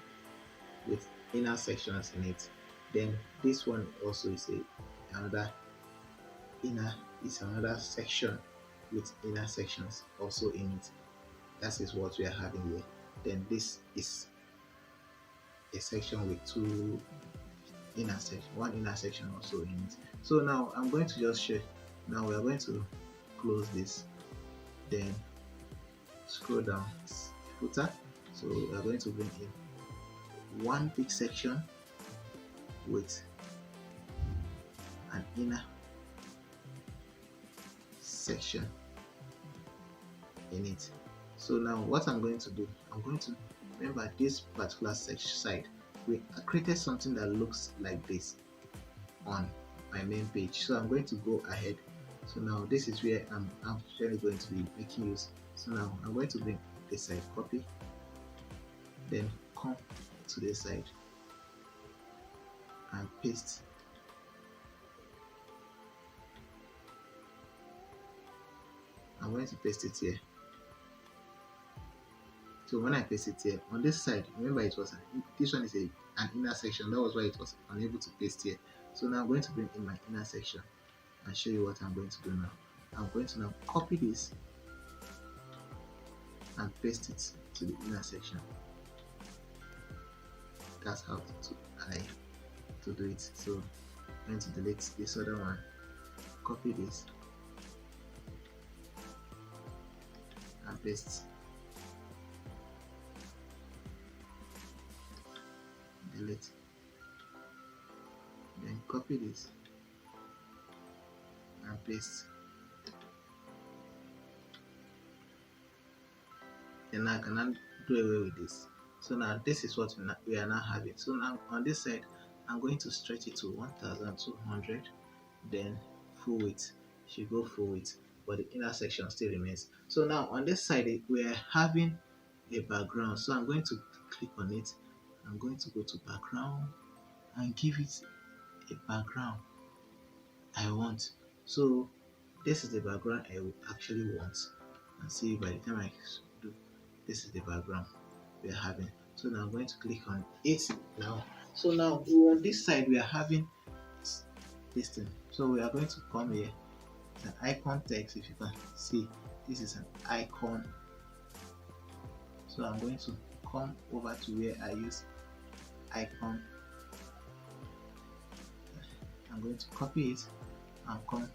with inner sections in it. Then this one also is another inner, is another section with inner sections also in it. That is what we are having here. Then this is a section with two inner section, one inner section also in it. So now I'm going to just share. Now we are going to close this, then scroll down footer. So we are going to bring in one big section with an inner section in it. So now what I'm going to do, I'm going to remember this particular section side. We created something that looks like this on my main page. So I'm going to go ahead. So now this is where I'm actually going to be making use. So now I'm going to bring this side, copy, then come to this side and paste. I'm going to paste it here. So when I paste it here on this side, remember it was this one is an inner section. That was why it was unable to paste here. So now I'm going to bring in my inner section and show you what I'm going to do now. I'm going to now copy this and paste it to the inner section. That's how to do it. So I'm going to delete this other one, copy this and paste. Delete. Then copy this and paste. Then I cannot do away with this. So now this is what we are now having. So now on this side, I'm going to stretch it to 1200, then full width. Should go full width, but the inner section still remains. So now on this side, we are having a background. So I'm going to click on it. I'm going to go to background and give it a background I want. So this is the background I would actually want, and see by the time I do, this is the background we are having. So now I'm going to click on it now. So now on this side we are having this thing. So we are going to come here. It's an icon text. If you can see, this is an icon. So I'm going to come over to where I use icon. I'm going to copy it and come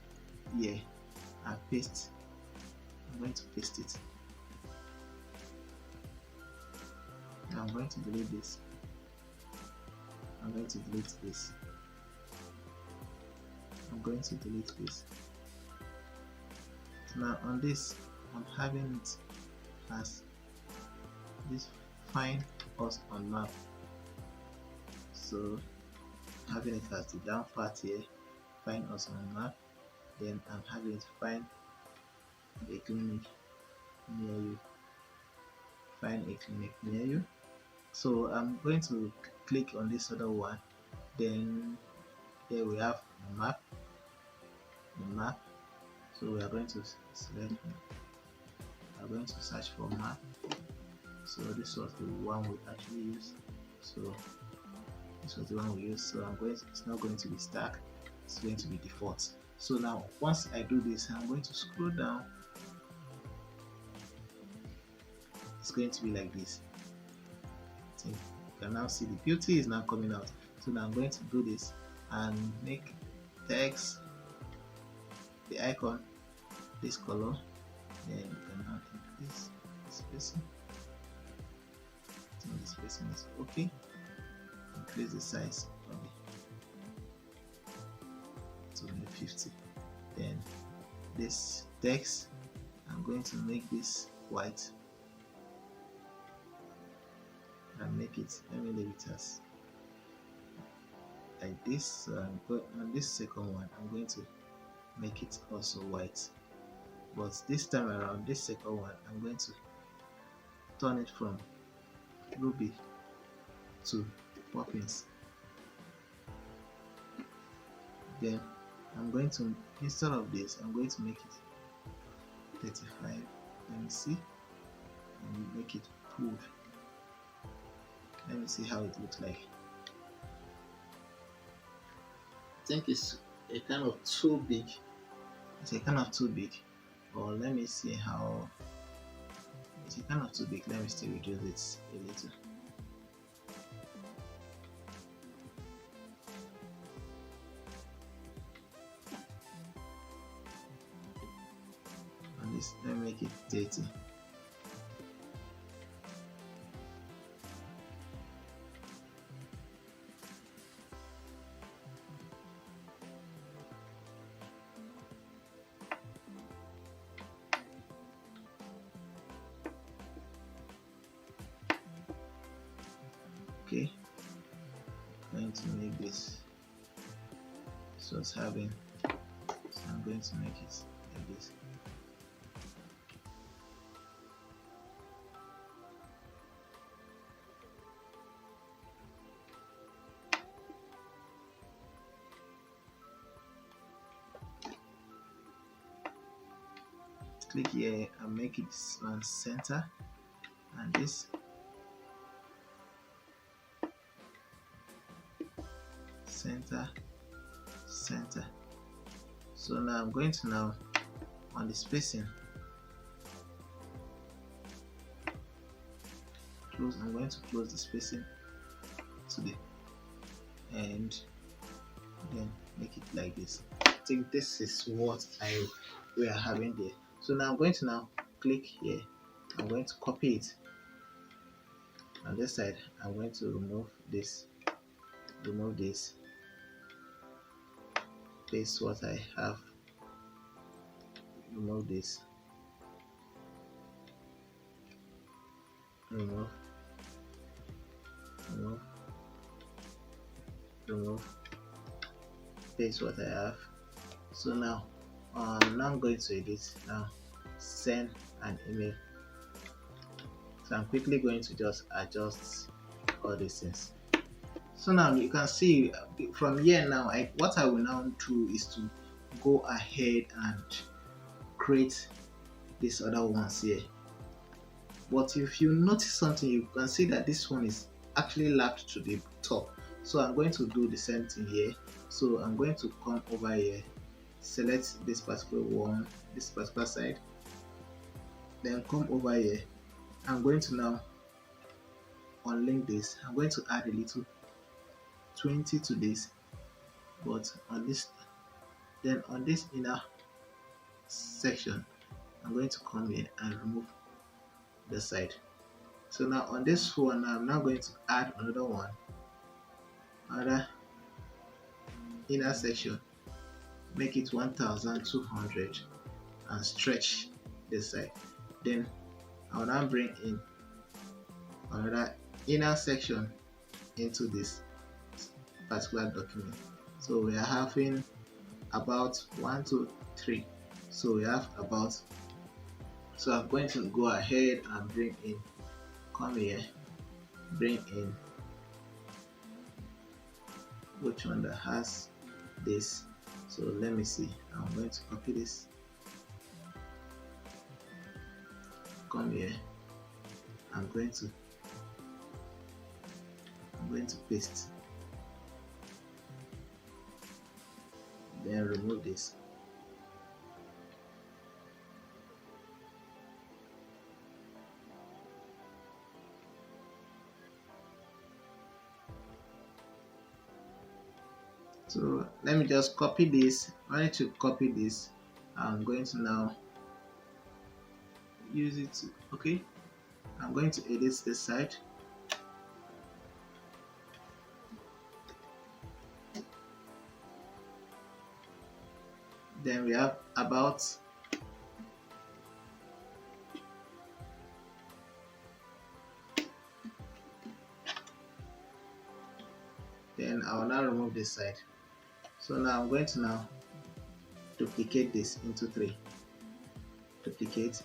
here and paste. I'm going to paste it. Now I'm going to delete this. I'm going to delete this. I'm going to delete this. Now on this, I'm having it as this find us on map. So having it as the down part here, find us on map. Then I'm having it find a clinic near you. Find a clinic near you. So I'm going to click on this other one. Then here we have the map. The map. So we are going to select. We are going to search for map. So this was the one we actually used. So this was the one we used. So I'm going to, it's not going to be stack. It's going to be default. So now once I do this, I'm going to scroll down. It's going to be like this. So you can now see the beauty is now coming out. So now I'm going to do this and make text, the icon, this color. Then you can now increase the spacing. I think the spacing is okay. Increase the size to 50. Then this text, I'm going to make this white and make it, let me leave it as like this. So on this second one, I'm going to make it also white, but this time around, this second one, I'm going to turn it from Ruby to Poppins. Then I'm going to, instead of this, I'm going to make it 35. Let me see, and make it proof. Let me see how it looks like. think it's a kind of too big. It's a kind of too big. Or let me see how it's a kind of too big. Let me still reduce it a little. And this, let me make it 30. Okay, I'm going to make this. So it's having. So I'm going to make it like this. Click here and make it on center, and this center. So now I'm going to now on the spacing close. I'm going to close the spacing to the end, then make it like this. I think this is what we are having there. So now I'm going to now click here. I'm going to copy it on this side. I'm going to remove this, paste what I have, remove this, remove, paste what I have. So now I'm going to edit now, send an email. So I'm quickly going to just adjust all these things. So now you can see from here now, what I will now do is to go ahead and create these other ones here. But if you notice something, you can see that this one is actually lapped to the top. So I'm going to do the same thing here. So I'm going to come over here, select this particular one, this particular side, then come over here. I'm going to now unlink this. I'm going to add a little 20 to this, but on this, then on this inner section, I'm going to come here and remove the side. So now on this one, I'm now going to add another one, another inner section, make it 1200 and stretch this side. Then I'll now bring in another inner section into this particular document. So we are having about 1, 2, 3. So we have about. So I'm going to go ahead and bring in, come here, bring in which one that has this. So let me see. I'm going to copy this, come here. I'm going to paste, then remove this. So let me just copy this. I need to copy this. I'm going to now use it. Okay, I'm going to edit this side. Then we have about. Then I will now remove this side. So now I'm going to now duplicate this into 3. Duplicate,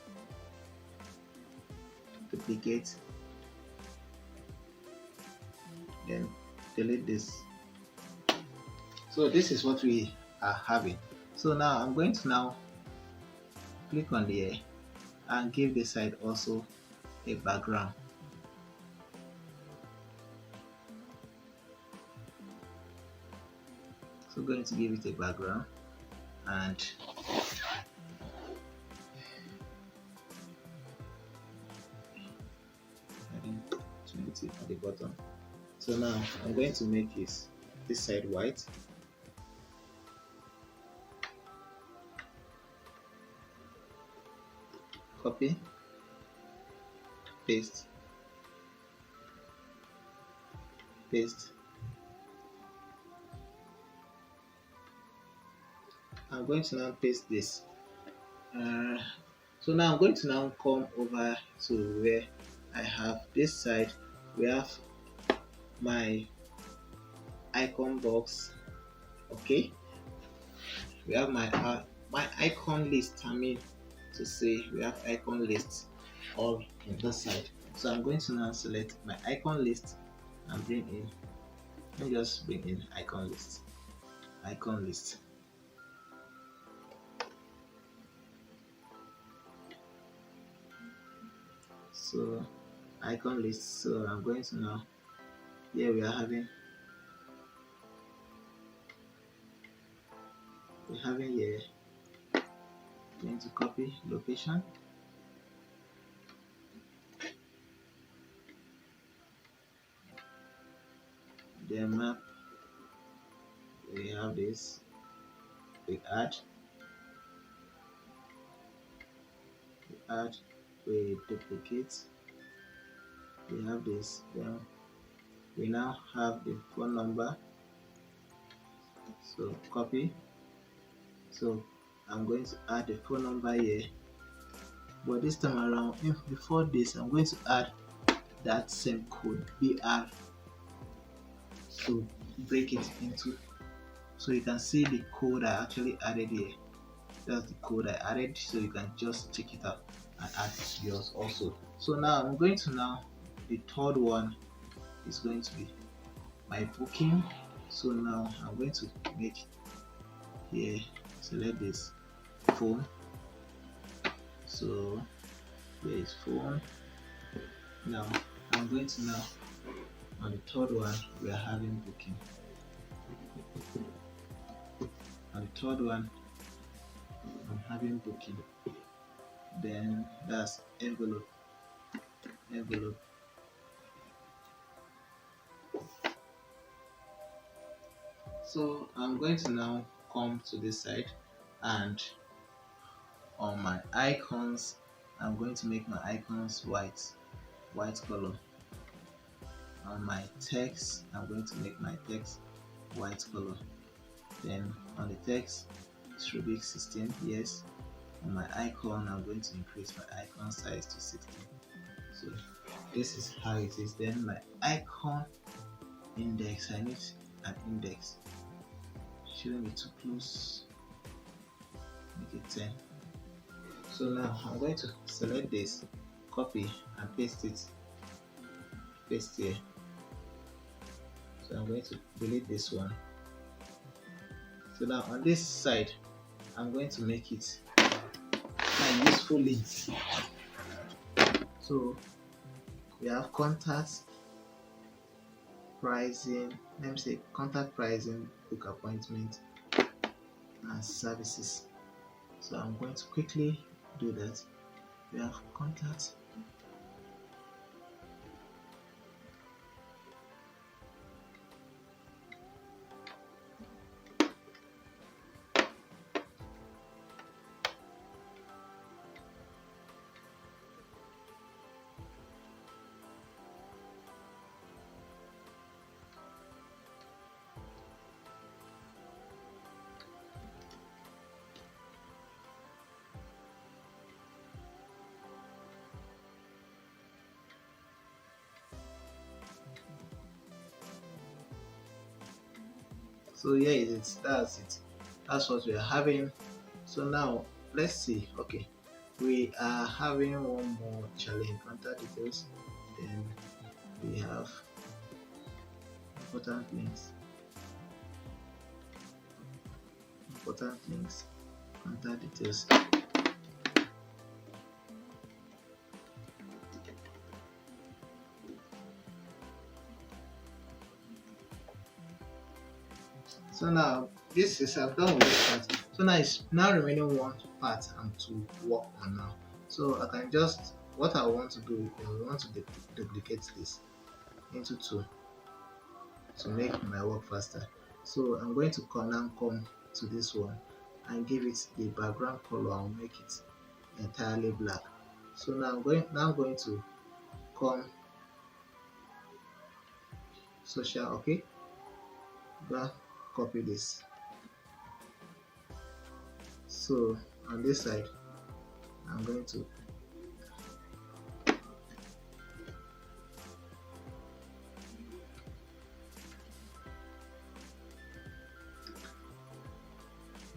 then delete this. So this is what we are having. So now I'm going to now click on the air and give this side also a background. So going to give it a background and adding 20 at the bottom. So now I'm going to make this side white. Copy, paste, paste. I'm going to now paste this. So now I'm going to now come over to where I have this side. We have my icon box. Okay, we have my icon list. I mean to say we have icon lists all in this side. So I'm going to now select my icon list and bring in. Let me just bring in icon list. Icon list. So icon list. So I'm going to now. Here we are having. We're having here. Going to copy location. Then map. We have this. We add. We duplicate. We have this. Then we now have the phone number. So copy. So I'm going to add the phone number here. But this time around, before this, I'm going to add that same code BR. So break it into. So you can see the code I actually added here. That's the code I added, so you can just check it out and add yours also. So now I'm going to the third one is going to be my booking. So now I'm going to make here, select this phone. So there is phone. Now I'm going to on the third one we are having booking. On the third one I'm having booking. Then that's envelope. So I'm going to now come to this side, and on my icons I'm going to make my icons white color. On my text I'm going to make my text white color. Then on the text it should be 16, yes. On my icon I'm going to increase my icon size to 16. So this is how it is. Then my icon index, I need an index. Shouldn't be too close. Make it 10. So now I'm going to select this, copy and paste it. Paste here. So I'm going to delete this one. So now on this side I'm going to make it my useful links. So we have contacts, pricing, let me say contact pricing, book appointment and services. So I'm going to quickly do that. We have contacts, so yeah, that's what we are having. So now let's see. Okay, we are having one more challenge, contact details. Then we have important links, contact details. So now this is I've done with this part. So now it's now remaining one part and to work on now. So I can just what I want to do is I want to duplicate this into two to make my work faster. So I'm going to come to this one and give it the background color and make it entirely black. So now I'm going to come social, okay, back, copy this. So on this side I'm going to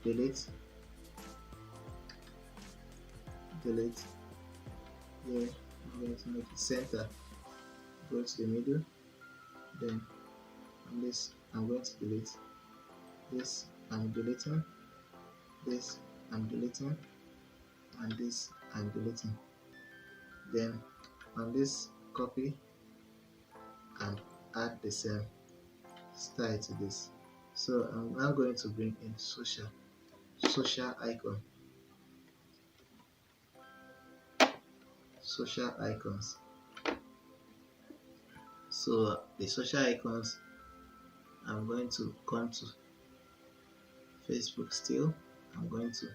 delete here. I'm going to make it center, go to the middle, then on this I'm going to delete this, I'm deleting this, I'm deleting, and this I'm deleting. Then on this copy and add the same style to this. So I'm now going to bring in social icons. So the social icons, I'm going to come to Facebook still. I'm going to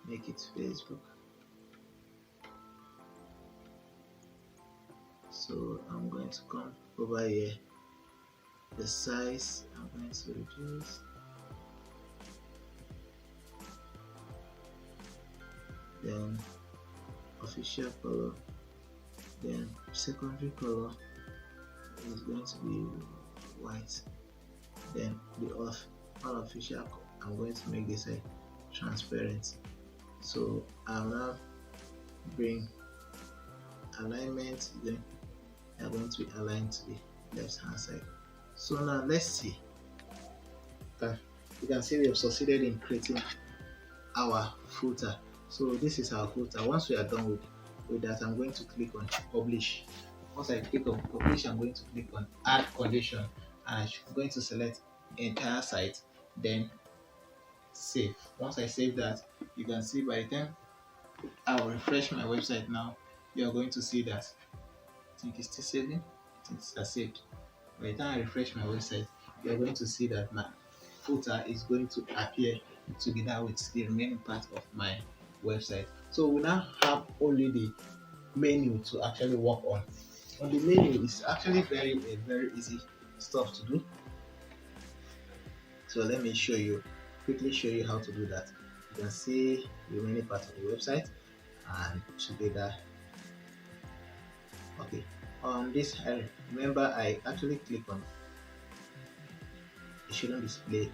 make it Facebook. So I'm going to come over here. The size I'm going to reduce. Then official color. Then secondary color is going to be white. Then the unofficial, I'm going to make this a transparent. So I'll now bring alignment. Then they're going to be aligned to the left hand side. So now let's see. You can see we have succeeded in creating our footer. So this is our footer. Once we are done with that, I'm going to click on publish. Once I click on publish, I'm going to click on add condition, and I'm going to select entire site, then save. Once I save that, you can see by the time I'll refresh my website now, you're going to see that I think it's still saving. It's saved. By the time I refresh my website, you're going to see that my footer is going to appear together with the remaining part of my website. So we now have only the menu to actually work on. On the menu is actually very easy stuff to do. So let me quickly show you how to do that. You can see the remaining part of the website and together. Okay, on this remember I actually click on it shouldn't display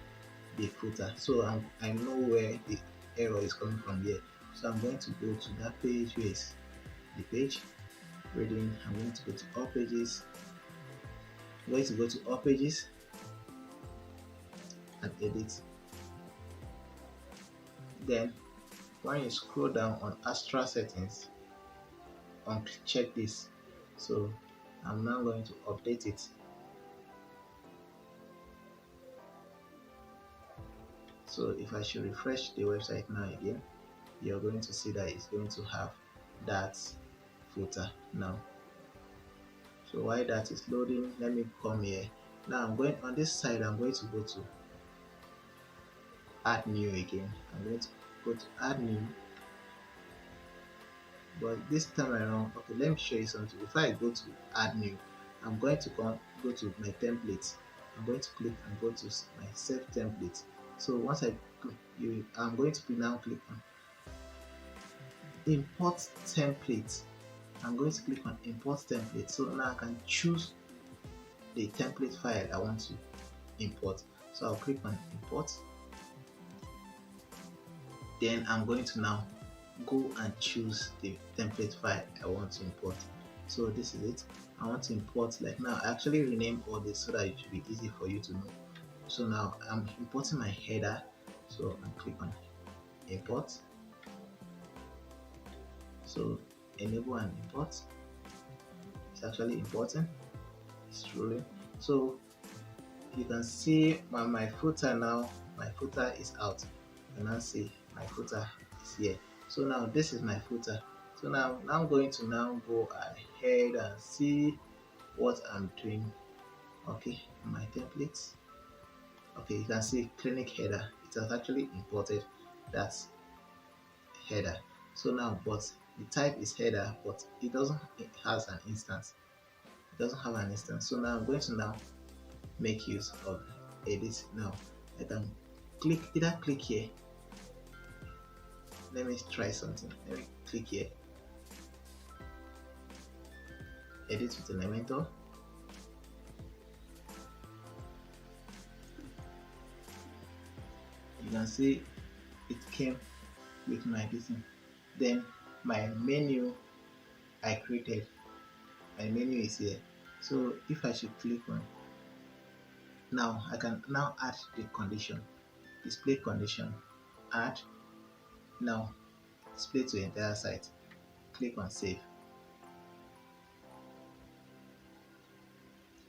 the footer, so I know where the error is coming from here. So I'm going to go to that page. Where is the page reading? I'm going to go to all pages. I'm going to go to all pages and edit. Then when you scroll down on extra settings, check this. So I'm now going to update it. So if I should refresh the website now again, you're going to see that it's going to have that footer now. So while that is loading, let me come here. Now I'm going on this side, I'm going to go to add new again. I'm going to go to add new, but this time around, okay, let me show you something. If I go to add new, I'm going to go to my templates. I'm going to click and go to my save template. So once I'm going to now click on import template. I'm going to click on import template. So now I can choose the template file I want to import. So I'll click on import. Then I'm going to now go and choose the template file I want to import. So this is it. I want to import, like now I actually rename all this so that it should be easy for you to know. So now I'm importing my header. So I click on import. So enable and import. It's actually importing. It's rolling. So you can see my footer now my footer is out. You now see my footer is here. So now this is my footer. So now I'm going to now go ahead and see what I'm doing. Okay, my templates. Okay, you can see clinic header. It has actually imported that header. So now, but the type is header, but it has an instance. It doesn't have an instance. So now I'm going to now make use of edit. Now I can either click here. Let me try something. Let me click here. Edit with Elementor. You can see it came with my design. Then my menu I created. My menu is here. So if I should click on, now I can now add the condition. Display condition. Add. Now display to entire site. Click on save.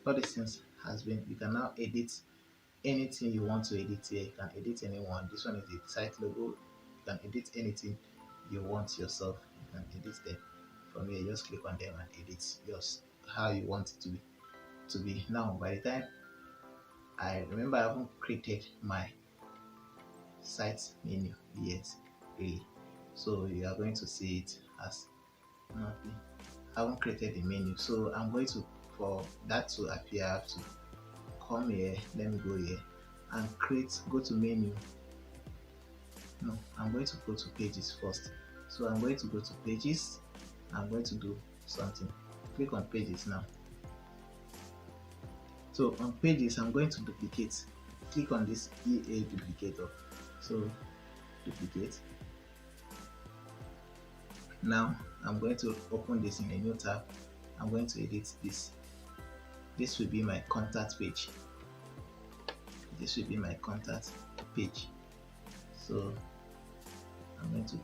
All these things has been, you can now edit anything you want to edit here. You can edit anyone. This one is the site logo. You can edit anything you want yourself. You can edit them from here. Just click on them and edit yours how you want it to be. Now by the time I remember, I haven't created my site menu yet really, so you are going to see it as nothing. I haven't created the menu, so I'm going to, for that to appear, I have to come here. Let me go here and go to menu. No, I'm going to go to pages first. So I'm going to go to pages. I'm going to do something. Click on pages now. So on pages, I'm going to duplicate. Click on this EA duplicator. So duplicate. Now I'm going to open this in a new tab. I'm going to edit this. This will be my contact page. This will be my contact page. So I'm going to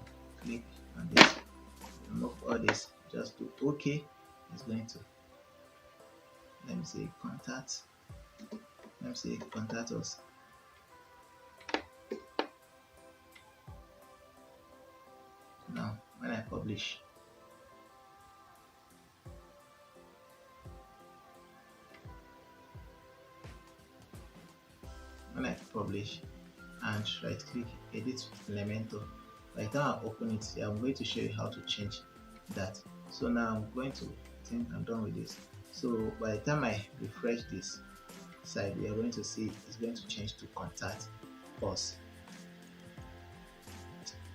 click on this, remove all this, just do OK. It's going to, let me say contact. Let me say contact us. Now when I publish, and right click, edit with Elementor. By the time I open it, I'm going to show you how to change that. So now I'm going to think I'm done with this. So by the time I refresh this side, we are going to see it's going to change to contact us.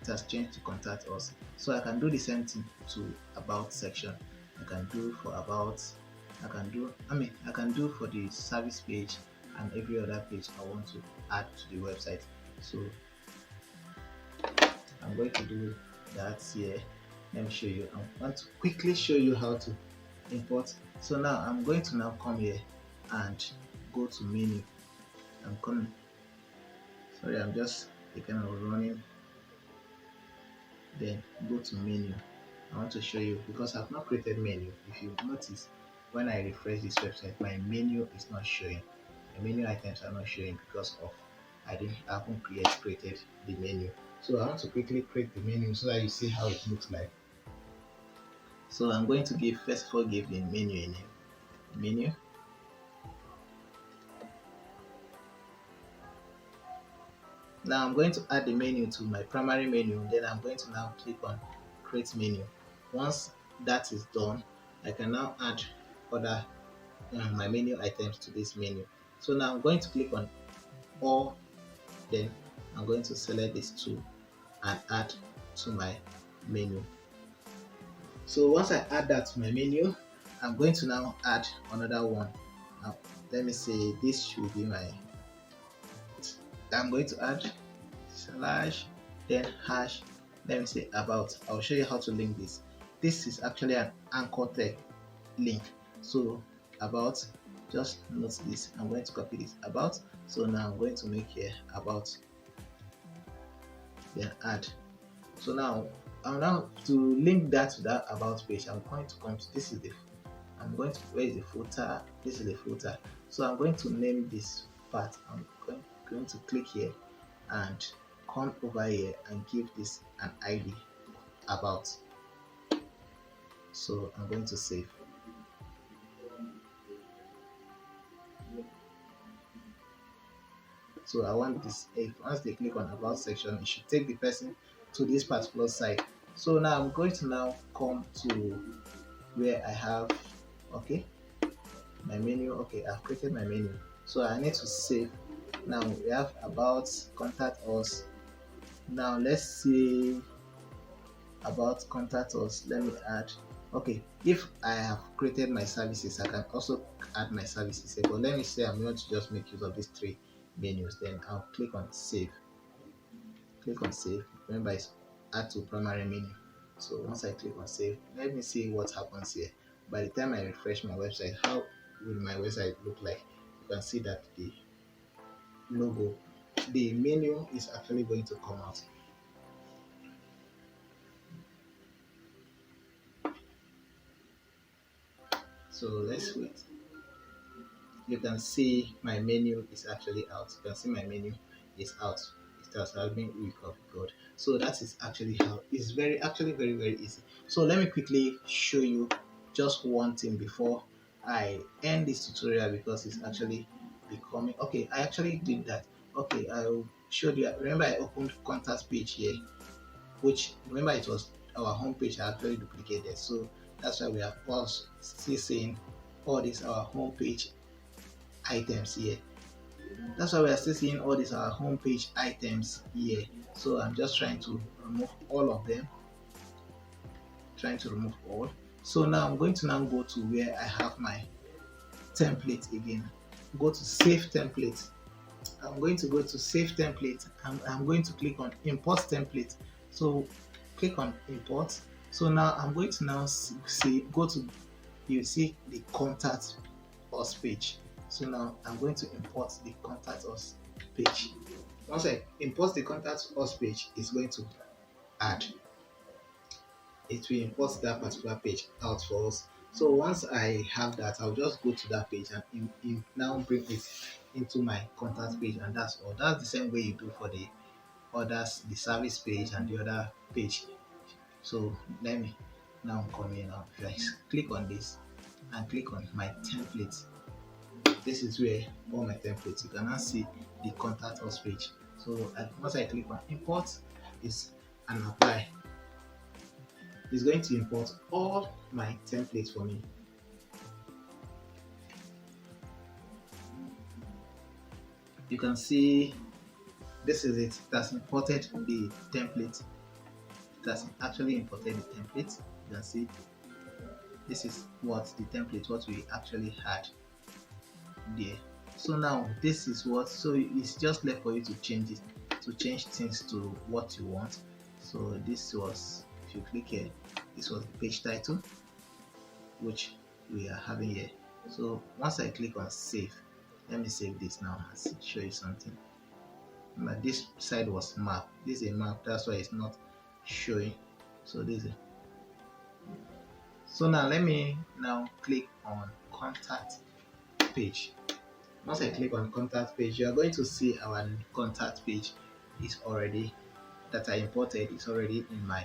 It has changed to contact us. So I can do the same thing to about section. I can do for about, I can do for the service page and every other page I want to add to the website. So I'm going to do that here. Let me show you. I want to quickly show you how to import. So now I'm going to now come here and go to menu. I'm coming. Sorry, I'm just kind of running. Then go to menu. I want to show you because I've not created menu. If you notice, when I refresh this website, my menu is not showing. The menu items are not showing because of I haven't created the menu. So I want to quickly create the menu so that you see how it looks like. So I'm going to first of all give the menu a name. Menu. Now I'm going to add the menu to my primary menu. Then I'm going to now click on create menu. Once that is done, I can now add other my menu items to this menu. So now I'm going to click on all. Then I'm going to select these two and add to my menu. So once I add that to my menu, I'm going to now add another one. Let me say this should be my, I'm going to add slash, then hash, let me say about. I'll show you how to link this. This is actually an anchor tag link. So about, just note this. I'm going to copy this about. So now I'm going to make here about, then add. So now I'm now to link that to that about page. I'm going to come to, this is the, I'm going to, where is the footer? This is the footer. So I'm going to name this part. I'm going to click here and come over here and give this an ID about. So I'm going to save. So I want this, if once they click on about section, it should take the person to this particular site. So now I'm going to now come to where I have, okay, my menu. Okay, I've created my menu, so I need to save. Now we have about, contact us. Now let's see about contact us. Let me add, okay, if I have created my services, I can also add my services here. But let me say I'm going to just make use of these three menus. Then I'll click on save. Click on save. Remember, it's add to primary menu. So once I click on save, let me see what happens here. By the time I refresh my website, how will my website look like? You can see that the logo, the menu is actually going to come out. So let's wait. You can see my menu is actually out. You can see my menu is out. It has been reconfigured. So that is actually how it's very easy. So let me quickly show you just one thing before I end this tutorial, because it's actually becoming okay. I actually did that. Okay, I showed you. Remember, I opened contact page here, which, remember, it was our home page I actually duplicated. So that's why we are all still seeing all this our home page items here. That's why we are still seeing all these our homepage items here. So I'm just trying to remove all of them. Trying to remove all. So now I'm going to now go to where I have my template again. Go to save template. I'm going to go to save template. I'm going to click on import template. So click on import. So now I'm going to now see go to, you see the contact us page. So now I'm going to import the contact us page. Once I import the contact us page, it's going to add. It will import that particular page out for us. So once I have that, I'll just go to that page and now bring it into my contact page, and that's all. That's the same way you do for the others, the service page and the other page. So let me now come here now. If I click on this and click on my template, this is where all my templates, you can now see the contact us page. So once I click on import is and apply, it's going to import all my templates for me. You can see this is it. It has imported the template. It has actually imported the template. You can see this is what the template, what we actually had there. So now this is what, so it's just left for you to change it, to change things to what you want. So this was, if you click here, this was the page title which we are having here. So once I click on save, let me save this now and show you something. Remember, this side was map. This is a map, that's why it's not showing. So this is, so now let me now click on contact page. Once I click on contact page, you are going to see our contact page is already, that I imported, is already in my,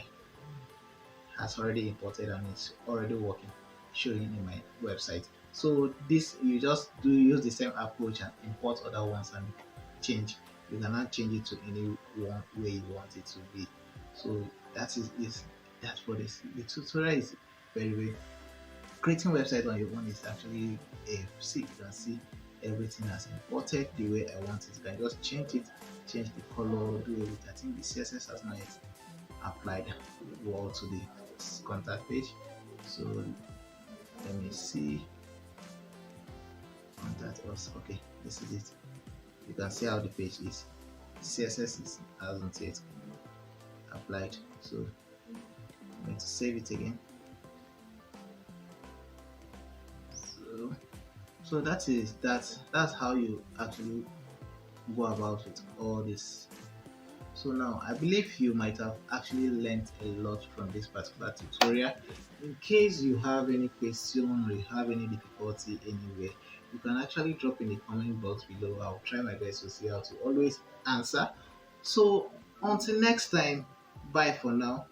has already imported and it's already working, showing in my website. So this, you just do use the same approach and import other ones and change. You cannot change it to any one way you want it to be. So that is that for this. The tutorial is very creating website on your own is actually a see, you can see everything has imported the way I want it. You can just change it, change the color, do it. I think the CSS has not yet applied well to the contact page. So let me see contact us. Okay, this is it. You can see how the page is. The CSS hasn't yet applied. So I'm going to save it again. So that is that's how you actually go about with all this. So now I believe you might have actually learned a lot from this particular tutorial. In case you have any question or you have any difficulty anywhere, you can actually drop in the comment box below. I'll try my best to see how to always answer So until next time, bye for now.